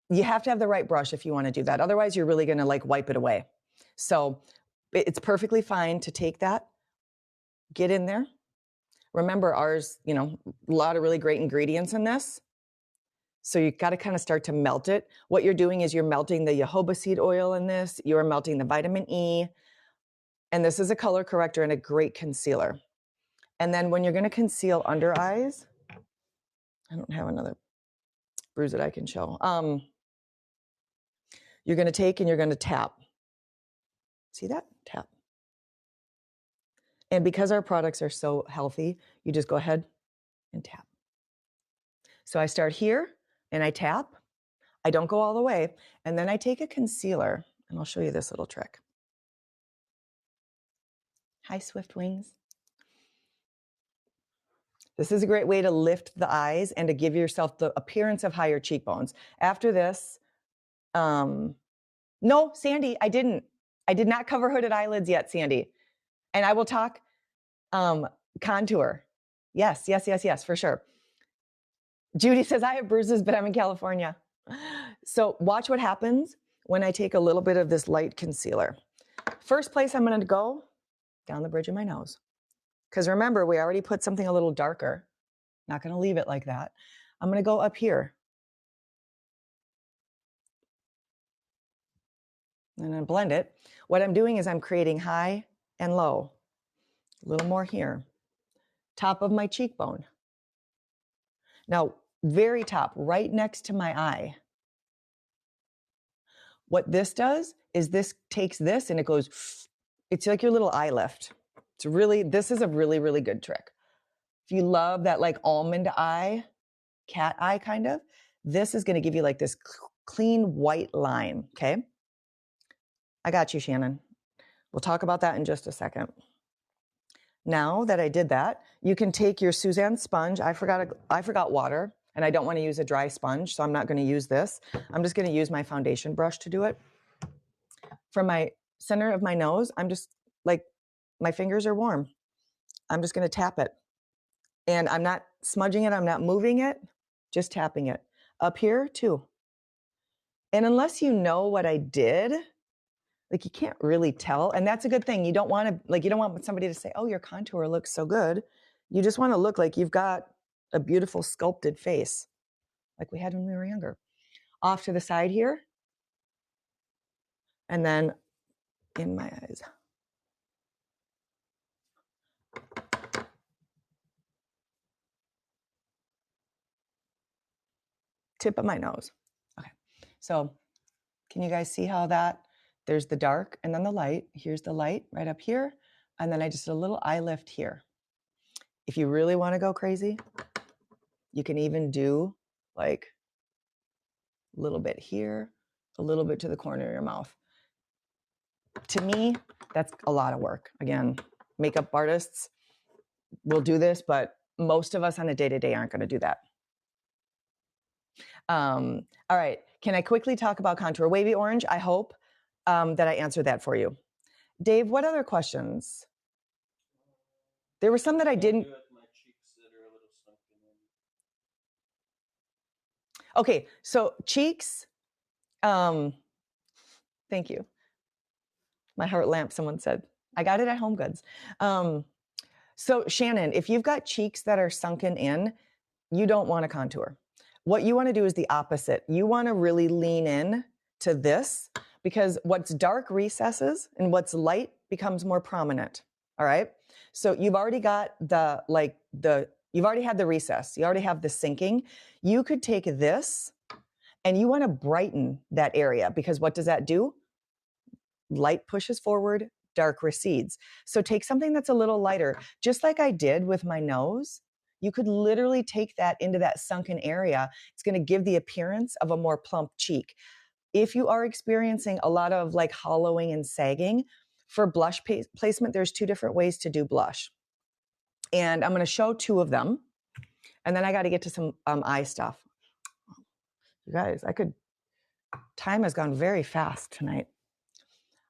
you have to have the right brush if you want to do that. Otherwise, you're really going to like wipe it away. So it's perfectly fine to take that, get in there. Remember ours, you know, a lot of really great ingredients in this. So you got to kind of start to melt it. What you're doing is you're melting the jojoba seed oil in this. You're melting the vitamin E. And this is a color corrector and a great concealer. And then when you're going to conceal under eyes, I don't have another bruise that I can show. You're going to take and you're going to tap. See that? Tap. And because our products are so healthy, you just go ahead and tap. So I start here and I tap. I don't go all the way. And then I take a concealer and I'll show you this little trick. Hi, Swift Wings. This is a great way to lift the eyes and to give yourself the appearance of higher cheekbones. After this, no, Sandy, I did not cover hooded eyelids yet, Sandy. And I will talk contour. Yes, for sure. Judy says, I have bruises, but I'm in California. So watch what happens when I take a little bit of this light concealer. First place I'm going to go, down the bridge of my nose. Because remember, we already put something a little darker. Not going to leave it like that. I'm going to go up here. And then blend it. What I'm doing is I'm creating high and low. A little more here. Top of my cheekbone. Now, very top, right next to my eye. What this does is this takes this and it goes, it's like your little eye lift. This is a really, really good trick. If you love that like almond eye, cat eye kind of, this is going to give you like this clean white line, okay? I got you, Shannon. We'll talk about that in just a second. Now that I did that, you can take your Suzanne sponge. I forgot water, and I don't want to use a dry sponge, so I'm not going to use this. I'm just going to use my foundation brush to do it. From my center of my nose, I'm just like, my fingers are warm. I'm just going to tap it. And I'm not smudging it. I'm not moving it, just tapping it. Up here, too. And unless you know what I did, like you can't really tell. And that's a good thing. You don't want somebody to say, oh, your contour looks so good. You just want to look like you've got a beautiful sculpted face like we had when we were younger. Off to the side here. And then in my eyes. Tip of my nose. Okay. So can you guys see how there's the dark and then the light. Here's the light right up here. And then I just did a little eye lift here. If you really want to go crazy, you can even do like a little bit here, a little bit to the corner of your mouth. To me, that's a lot of work. Again, makeup artists will do this, but most of us on a day-to-day aren't going to do that. All right. Can I quickly talk about contour? Wavy orange, I hope that I answered that for you. Dave, what other questions? There were some that I didn't. Okay, so cheeks. Thank you. My heart lamp, someone said. I got it at Home Goods. So Shannon, if you've got cheeks that are sunken in, you don't want to contour. What you want to do is the opposite. You want to really lean in to this because what's dark recesses and what's light becomes more prominent. All right. So you've already got you've already had the recess. You already have the sinking. You could take this and you want to brighten that area because what does that do? Light pushes forward, dark recedes. So take something that's a little lighter, just like I did with my nose. You could literally take that into that sunken area. It's going to give the appearance of a more plump cheek. If you are experiencing a lot of like hollowing and sagging, for blush placement, there's two different ways to do blush. And I'm going to show two of them. And then I got to get to some eye stuff. You guys, time has gone very fast tonight.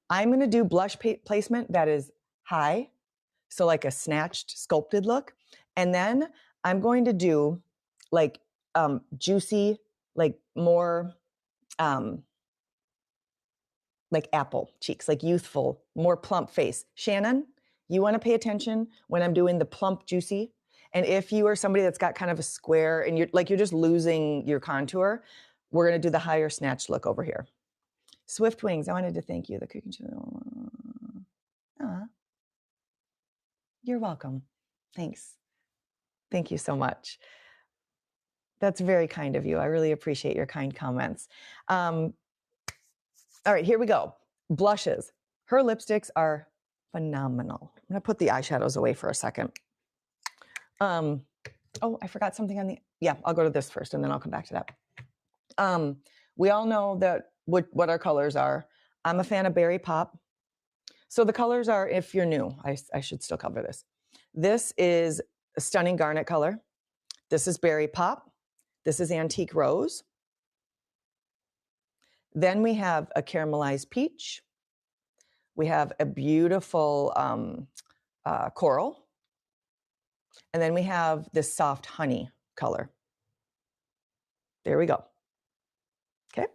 I'm going to do blush placement that is high. So like a snatched, sculpted look. And then I'm going to do like juicy, like more like apple cheeks, like youthful, more plump face. Shannon, you want to pay attention when I'm doing the plump, juicy. And if you are somebody that's got kind of a square and you're just losing your contour, we're going to do the higher snatch look over here. Swift Wings, I wanted to thank you. The cooking channel. You're welcome. Thanks. Thank you so much. That's very kind of you. I really appreciate your kind comments. All right, here we go. Blushes. Her lipsticks are phenomenal. I'm going to put the eyeshadows away for a second. Oh, I forgot something on the, yeah, I'll go to this first and then I'll come back to that. We all know that what our colors are. I'm a fan of Berry Pop. So the colors are, if you're new, I should still cover this. This is a stunning garnet color. This is Berry Pop. This is Antique Rose. Then we have a caramelized peach. We have a beautiful coral. And then we have this soft honey color. There we go. Okay.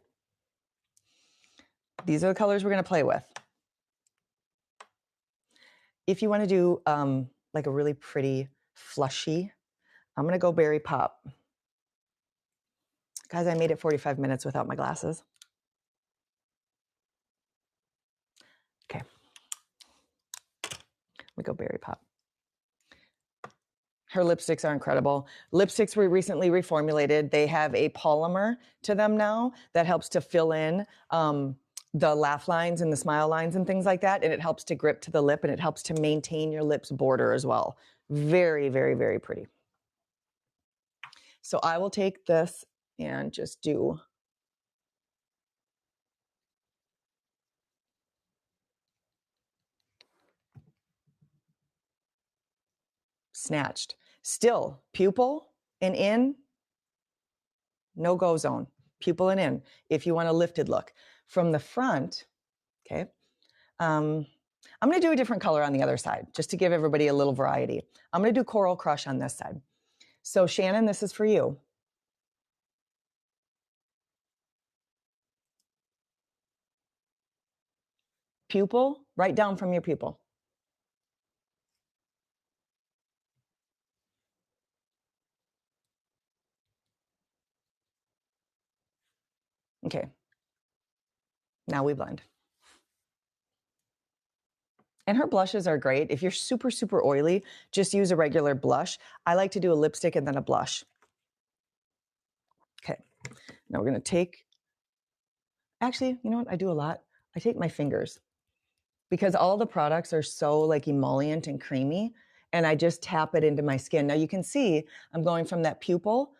These are the colors we're going to play with. If you want to do like a really pretty flushy, I'm going to go Berry Pop. Guys, I made it 45 minutes without my glasses. Okay. We go Berry Pop. Her lipsticks are incredible. Lipsticks were recently reformulated. They have a polymer to them now that helps to fill in the laugh lines and the smile lines and things like that. And it helps to grip to the lip and it helps to maintain your lips border as well. Very, very, very pretty. So I will take this and just do snatched. Still, pupil and in, no go zone. Pupil and in, if you want a lifted look. From the front, okay, I'm going to do a different color on the other side, just to give everybody a little variety. I'm going to do Coral Crush on this side. So Shannon, this is for you. Pupil, right down from your pupil. Okay. Now we blend. And her blushes are great. If you're super, super oily, just use a regular blush. I like to do a lipstick and then a blush. Okay. Now we're going to take, actually, you know what? I do a lot. I take my fingers because all the products are so like emollient and creamy, and I just tap it into my skin. Now you can see I'm going from that pupil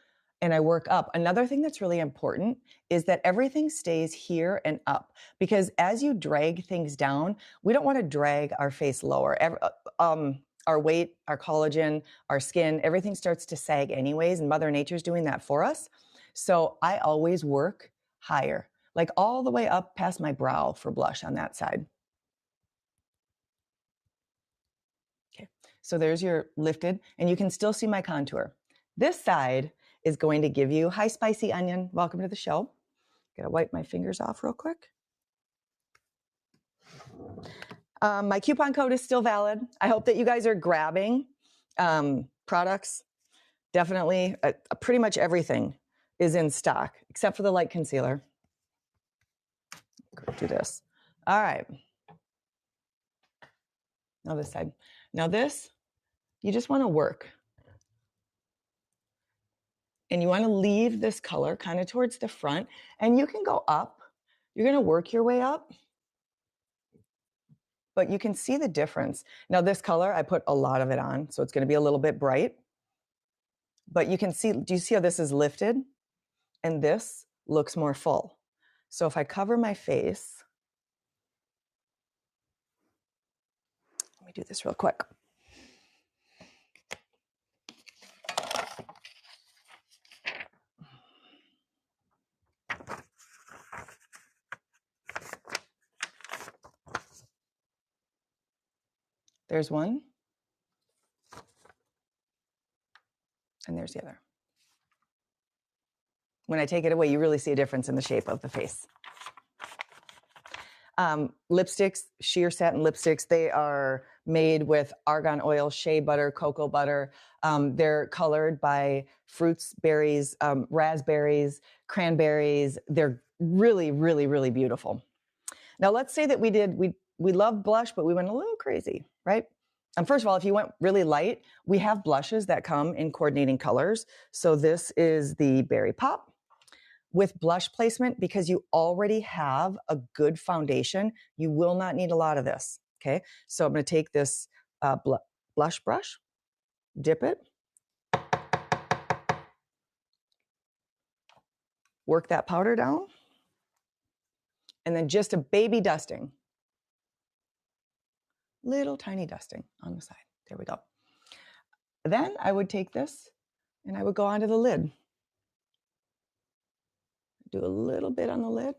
and I work up. Another thing that's really important is that everything stays here and up, because as you drag things down, we don't want to drag our face lower. Our weight, our collagen, our skin, everything starts to sag anyways, and Mother Nature's doing that for us. So I always work higher, like all the way up past my brow for blush on that side. Okay, so there's your lifted, and you can still see my contour. This side is going to give you, hi, Spicy Onion, welcome to the show. Gotta wipe my fingers off real quick. My coupon code is still valid. I hope that you guys are grabbing products. Definitely, pretty much everything is in stock, except for the light concealer. Go do this. All right. Now this side. Now this, you just want to work. And you want to leave this color kind of towards the front, and you can go up. You're going to work your way up, but you can see the difference. Now this color, I put a lot of it on, so it's going to be a little bit bright, but you can see, do you see how this is lifted? And this looks more full. So if I cover my face, let me do this real quick. There's one. And there's the other. When I take it away, you really see a difference in the shape of the face. Lipsticks, sheer satin lipsticks, they are made with argan oil, shea butter, cocoa butter. They're colored by fruits, berries, raspberries, cranberries. They're really, really, really beautiful. Now, let's say that we love blush, but we went a little crazy, right? First of all, if you went really light, we have blushes that come in coordinating colors. So this is the Berry Pop. With blush placement, because you already have a good foundation, you will not need a lot of this, okay? So I'm going to take this blush brush, dip it, work that powder down, and then just a baby dusting. Little tiny dusting on the side. There we go. Then I would take this and I would go onto the lid. Do a little bit on the lid.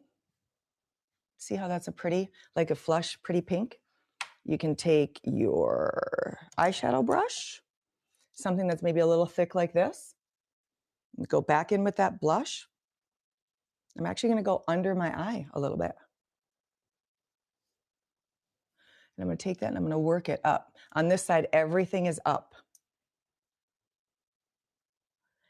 See how that's a pretty, like a flush, pretty pink? You can take your eyeshadow brush, something that's maybe a little thick like this. Go back in with that blush. I'm actually going to go under my eye a little bit. And I'm going to take that and I'm going to work it up. On this side, everything is up.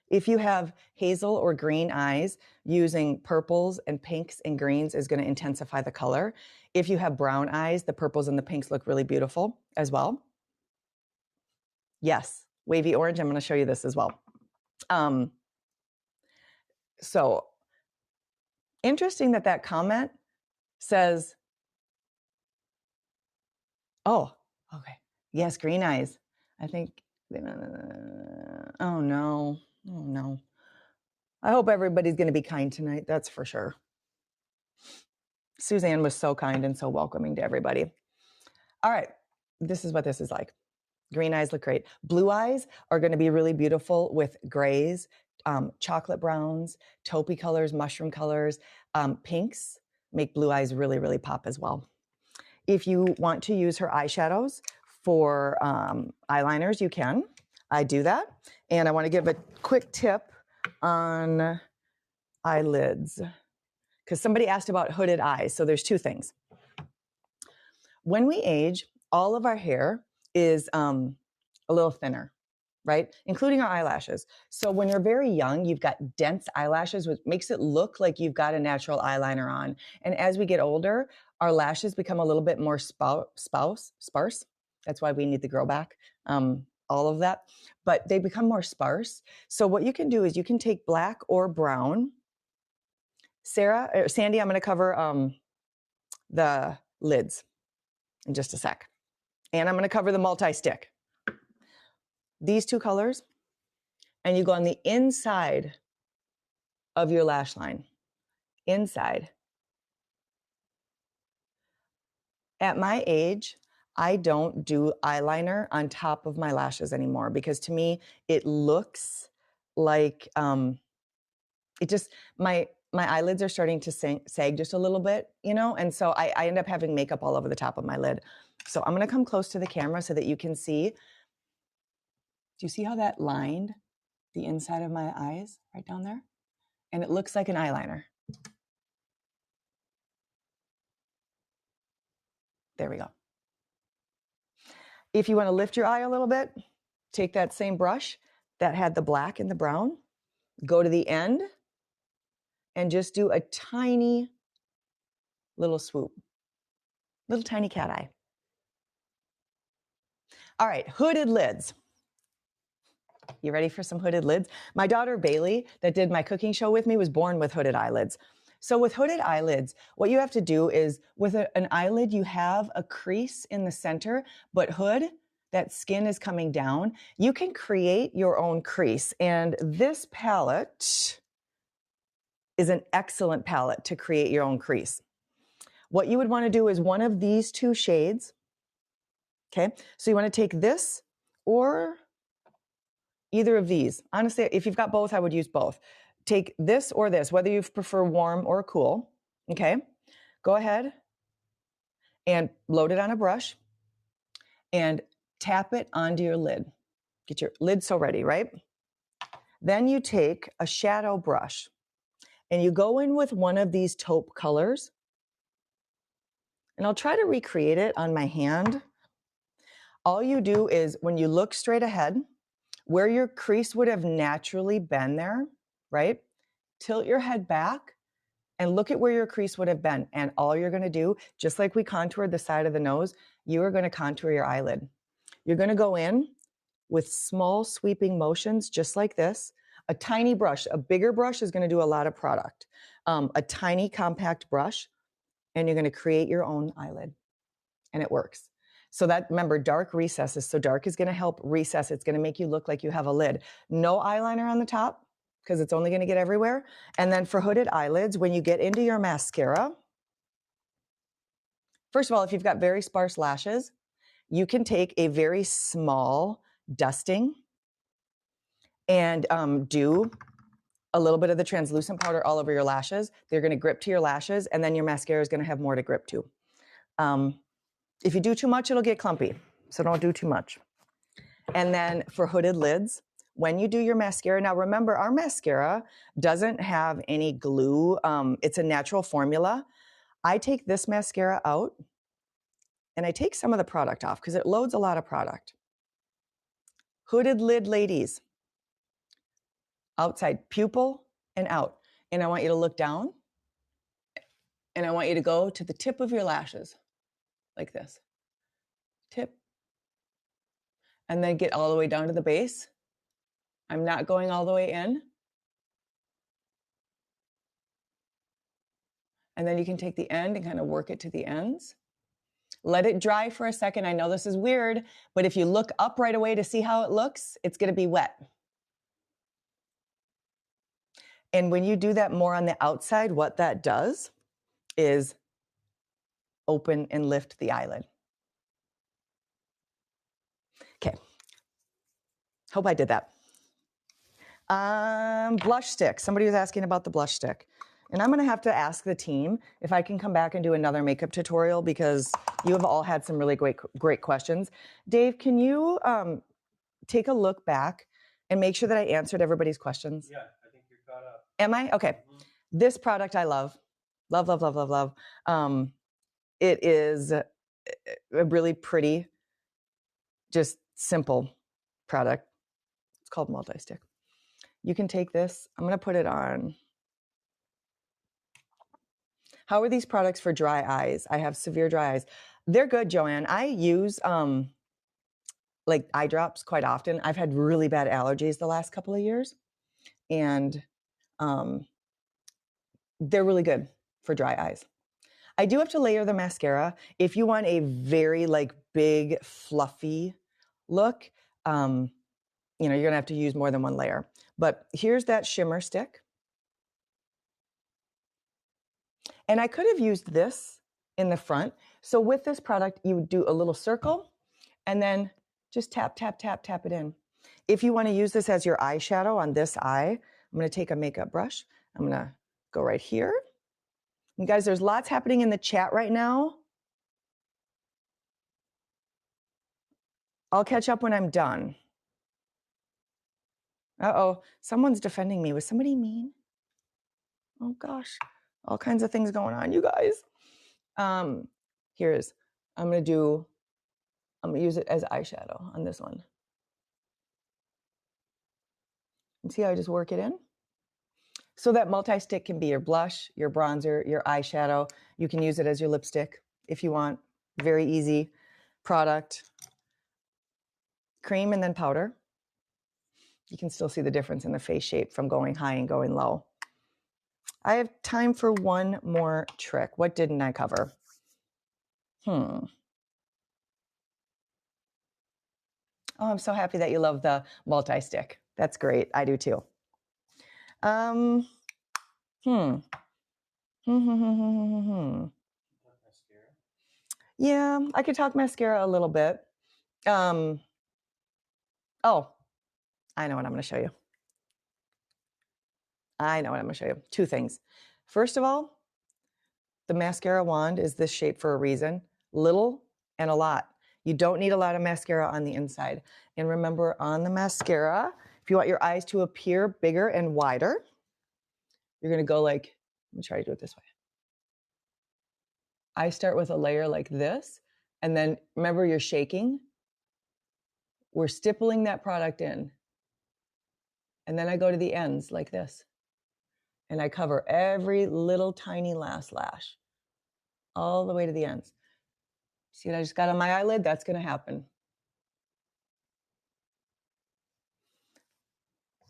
If you have hazel or green eyes, using purples and pinks and greens is going to intensify the color. If you have brown eyes, the purples and the pinks look really beautiful as well. Yes, wavy orange. I'm going to show you this as well. So interesting that comment says, oh, okay. Yes, green eyes. I think, oh no. Oh no. I hope everybody's going to be kind tonight. That's for sure. Suzanne was so kind and so welcoming to everybody. All right. This is what this is like. Green eyes look great. Blue eyes are going to be really beautiful with grays, chocolate browns, taupey colors, mushroom colors, pinks make blue eyes really, really pop as well. If you want to use her eyeshadows for eyeliners, you can. I do that. And I want to give a quick tip on eyelids because somebody asked about hooded eyes. So there's two things. When we age, all of our hair is a little thinner, right? Including our eyelashes. So when you're very young, you've got dense eyelashes, which makes it look like you've got a natural eyeliner on. And as we get older, our lashes become a little bit more sparse. That's why we need the grow back, all of that. But they become more sparse. So what you can do is you can take black or brown. Sandy, I'm going to cover the lids in just a sec. And I'm going to cover the multi-stick. These two colors, and you go on the inside of your lash line. Inside. At my age, I don't do eyeliner on top of my lashes anymore because to me, it looks like it just, my eyelids are starting to sag just a little bit, you know? And so I end up having makeup all over the top of my lid. So I'm going to come close to the camera so that you can see. Do you see how that lined the inside of my eyes right down there? And it looks like an eyeliner. There we go. If you want to lift your eye a little bit, take that same brush that had the black and the brown, go to the end, and just do a tiny little swoop. Little tiny cat eye. All right, hooded lids. You ready for some hooded lids? My daughter Bailey, that did my cooking show with me, was born with hooded eyelids. So with hooded eyelids, what you have to do is with an eyelid, you have a crease in the center, but hood, that skin is coming down. You can create your own crease. And this palette is an excellent palette to create your own crease. What you would want to do is one of these two shades. Okay, so you want to take this or either of these. Honestly, if you've got both, I would use both. Take this or this, whether you prefer warm or cool. Okay, go ahead and load it on a brush and tap it onto your lid. Get your lid so ready, right? Then you take a shadow brush. And you go in with one of these taupe colors. And I'll try to recreate it on my hand. All you do is when you look straight ahead, where your crease would have naturally been there, right? Tilt your head back and look at where your crease would have been. And all you're going to do, just like we contoured the side of the nose, you are going to contour your eyelid. You're going to go in with small sweeping motions, just like this. A tiny brush, a bigger brush is going to do a lot of product. A tiny compact brush, and you're going to create your own eyelid. And it works. So that, remember, dark recesses. So dark is going to help recess. It's going to make you look like you have a lid. No eyeliner on the top because it's only going to get everywhere. And then for hooded eyelids, when you get into your mascara, first of all, if you've got very sparse lashes, you can take a very small dusting and do a little bit of the translucent powder all over your lashes. They're going to grip to your lashes, and then your mascara is going to have more to grip to. If you do too much, it'll get clumpy. So don't do too much. And then for hooded lids, when you do your mascara, now remember, our mascara doesn't have any glue. It's a natural formula. I take this mascara out and I take some of the product off because it loads a lot of product. Hooded lid ladies, outside pupil and out. And I want you to look down and I want you to go to the tip of your lashes like this. Tip. And then get all the way down to the base. I'm not going all the way in. And then you can take the end and kind of work it to the ends. Let it dry for a second. I know this is weird, but if you look up right away to see how it looks, it's going to be wet. And when you do that more on the outside, what that does is open and lift the eyelid. Okay. Hope I did that. Blush stick. Somebody was asking about the blush stick. And I'm going to have to ask the team if I can come back and do another makeup tutorial because you have all had some really great questions. Dave, can you take a look back and make sure that I answered everybody's questions? Yeah, I think you're caught up. Am I? Okay. Mm-hmm. This product I love. Love, love, love, love, love. It is a really pretty, just simple product. It's called multi-stick. You can take this. I'm going to put it on. How are these products for dry eyes? I have severe dry eyes. They're good, Joanne. I use like eye drops quite often. I've had really bad allergies the last couple of years, and they're really good for dry eyes. I do have to layer the mascara. If you want a very like big, fluffy look, you're going to have to use more than one layer. But here's that shimmer stick. And I could have used this in the front. So with this product, you would do a little circle and then just tap, tap, tap, tap it in. If you want to use this as your eyeshadow on this eye, I'm going to take a makeup brush. I'm going to go right here. And guys, there's lots happening in the chat right now. I'll catch up when I'm done. Uh-oh, someone's defending me. Was somebody mean? Oh gosh, all kinds of things going on, you guys. I'm gonna use it as eyeshadow on this one. And see how I just work it in? So that multi-stick can be your blush, your bronzer, your eyeshadow. You can use it as your lipstick if you want. Very easy product. Cream and then powder. You can still see the difference in the face shape from going high and going low. I have time for one more trick. What didn't I cover? Oh, I'm so happy that you love the multi-stick. That's great. I do too. Yeah, I could talk mascara a little bit. Oh, I know what I'm going to show you. Two things. First of all, the mascara wand is this shape for a reason. Little and a lot. You don't need a lot of mascara on the inside. And remember, on the mascara, if you want your eyes to appear bigger and wider, you're going to go like, let me try to do it this way. I start with a layer like this, and then remember you're shaking. We're stippling that product in. And then I go to the ends like this. And I cover every little tiny last lash all the way to the ends. See what I just got on my eyelid? That's going to happen.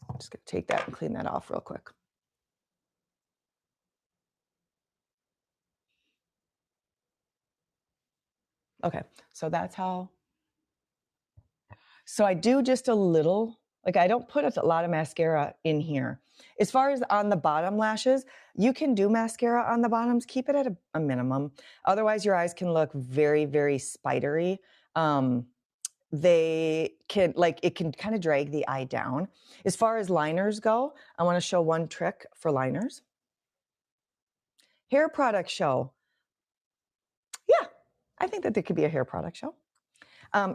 I'm just going to take that and clean that off real quick. Okay, so that's how. So I do just a little, like I don't put a lot of mascara in here. As far as on the bottom lashes, you can do mascara on the bottoms, keep it at a minimum. Otherwise, your eyes can look very, very spidery. They can, like, it can kind of drag the eye down. As far as liners go, I want to show one trick for liners. Hair product show. Yeah, I think that there could be a hair product show.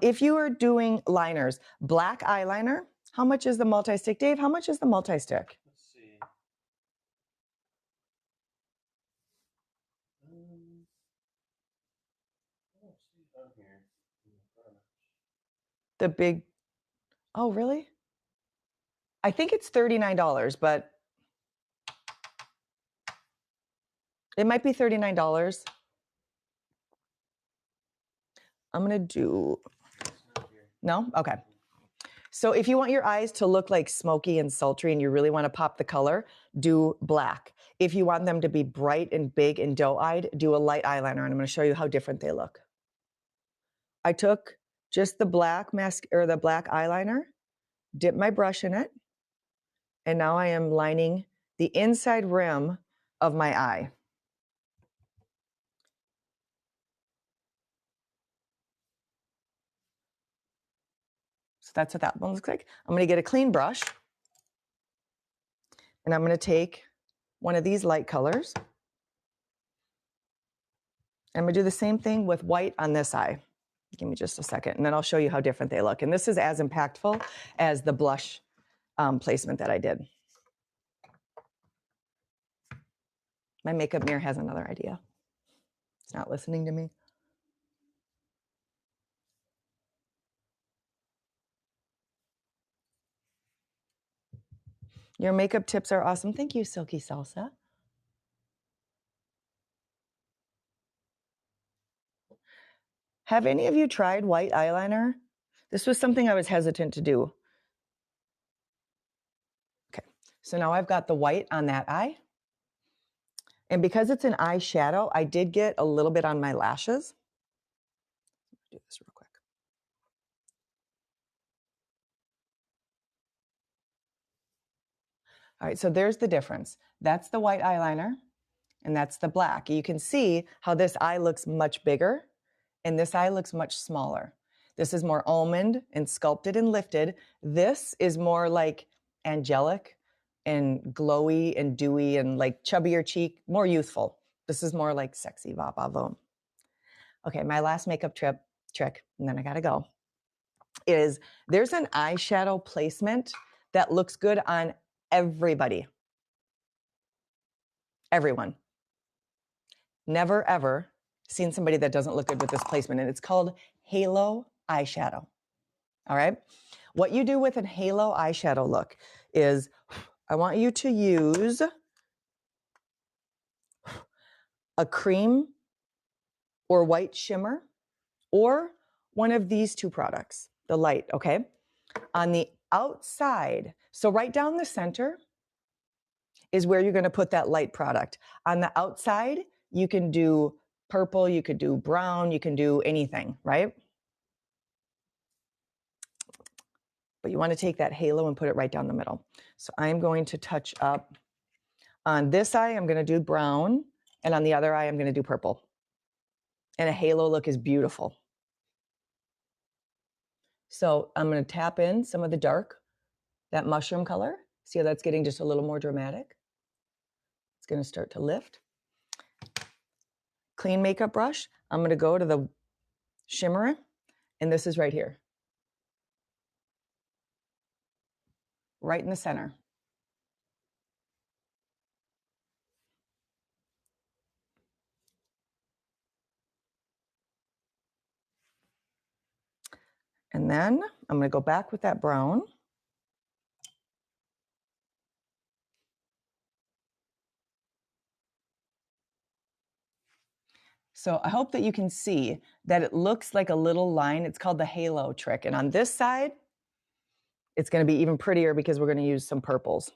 If you are doing liners, black eyeliner, how much is the multi-stick? Dave, how much is the multi-stick? Let's see. I don't see it on here. The big, oh, really? I think it's $39, but it might be $39. I'm going to do, no? Okay. So if you want your eyes to look like smoky and sultry and you really want to pop the color, do black. If you want them to be bright and big and doe-eyed, do a light eyeliner, and I'm going to show you how different they look. I took just the black mask or the black eyeliner, dipped my brush in it, and now I am lining the inside rim of my eye. So that's what that one looks like. I'm going to get a clean brush, and I'm going to take one of these light colors. I'm going to do the same thing with white on this eye. Give me just a second, and then I'll show you how different they look. And this is as impactful as the blush placement that I did. My makeup mirror has another idea. It's not listening to me. Your makeup tips are awesome. Thank you, Silky Salsa. Have any of you tried white eyeliner? This was something I was hesitant to do. Okay, so now I've got the white on that eye. And because it's an eyeshadow, I did get a little bit on my lashes. Do this real quick. All right, so there's the difference. That's the white eyeliner, and that's the black. You can see how this eye looks much bigger, and this eye looks much smaller. This is more almond and sculpted and lifted. This is more like angelic and glowy and dewy and like chubbier cheek, more youthful. This is more like sexy, va va voom. Okay, my last makeup trick, and then I gotta go, is there's an eyeshadow placement that looks good on everybody. Everyone. Never, ever seen somebody that doesn't look good with this placement, and it's called halo eyeshadow. All right? What you do with a halo eyeshadow look is I want you to use a cream or white shimmer or one of these two products, the light, okay? On the outside, so right down the center is where you're going to put that light product. On the outside, you can do purple, you could do brown, you can do anything, right? But you want to take that halo and put it right down the middle. So I'm going to touch up on this eye, I'm going to do brown, and on the other eye, I'm going to do purple. And a halo look is beautiful. So I'm going to tap in some of the dark, that mushroom color. See how that's getting just a little more dramatic? It's going to start to lift. Clean makeup brush. I'm going to go to the shimmer, and this is right here. Right in the center. And then I'm going to go back with that brown. So I hope that you can see that it looks like a little line. It's called the halo trick. And on this side, it's going to be even prettier because we're going to use some purples.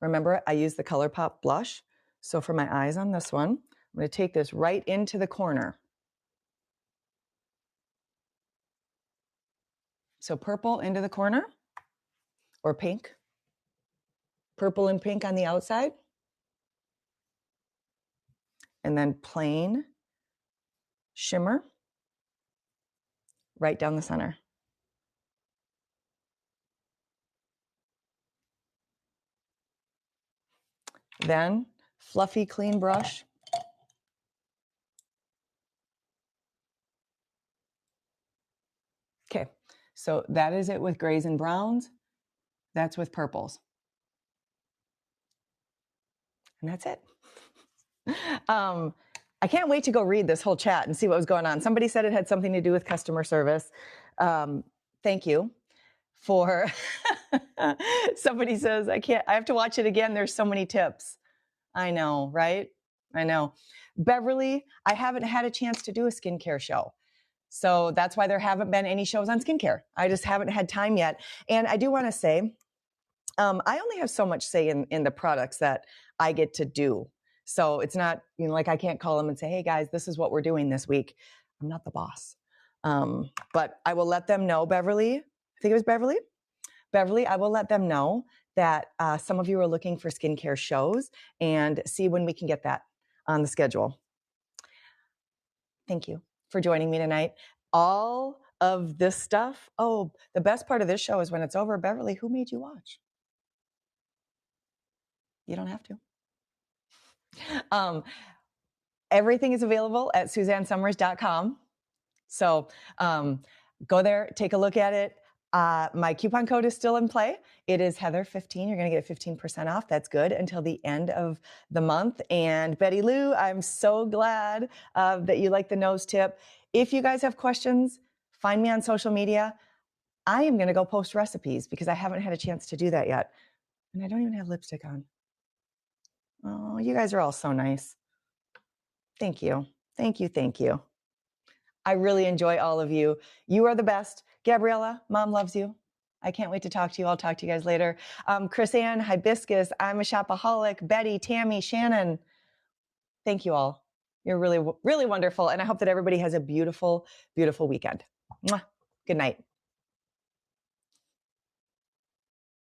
Remember, I used the ColourPop blush. So for my eyes on this one, I'm going to take this right into the corner. So purple into the corner, or pink. Purple and pink on the outside. And then plain shimmer right down the center. Then fluffy, clean brush. Okay, so that is it with grays and browns. That's with purples. And that's it. I can't wait to go read this whole chat and see what was going on. Somebody said it had something to do with customer service. Thank you for, somebody says, I have to watch it again. There's so many tips. I know, right? I know. Beverly, I haven't had a chance to do a skincare show. So that's why there haven't been any shows on skincare. I just haven't had time yet. And I do want to say, I only have so much say in the products that I get to do. So it's not, like I can't call them and say, hey guys, this is what we're doing this week. I'm not the boss. But I will let them know, Beverly, I think it was Beverly. Beverly, I will let them know that some of you are looking for skincare shows and see when we can get that on the schedule. Thank you for joining me tonight. All of this stuff. Oh, the best part of this show is when it's over. Beverly, who made you watch? You don't have to. Everything is available at SuzanneSummers.com. So go there, take a look at it. My coupon code is still in play. It is Heather15. You're going to get 15% off. That's good until the end of the month. And Betty Lou, I'm so glad that you like the nose tip. If you guys have questions, find me on social media. I am going to go post recipes because I haven't had a chance to do that yet. And I don't even have lipstick on. Oh, you guys are all so nice. Thank you. Thank you. Thank you. I really enjoy all of you. You are the best. Gabriella, Mom loves you. I can't wait to talk to you. I'll talk to you guys later. Chris Ann, Hibiscus, I'm a Shopaholic, Betty, Tammy, Shannon. Thank you all. You're really, really wonderful. And I hope that everybody has a beautiful, beautiful weekend. Mwah. Good night.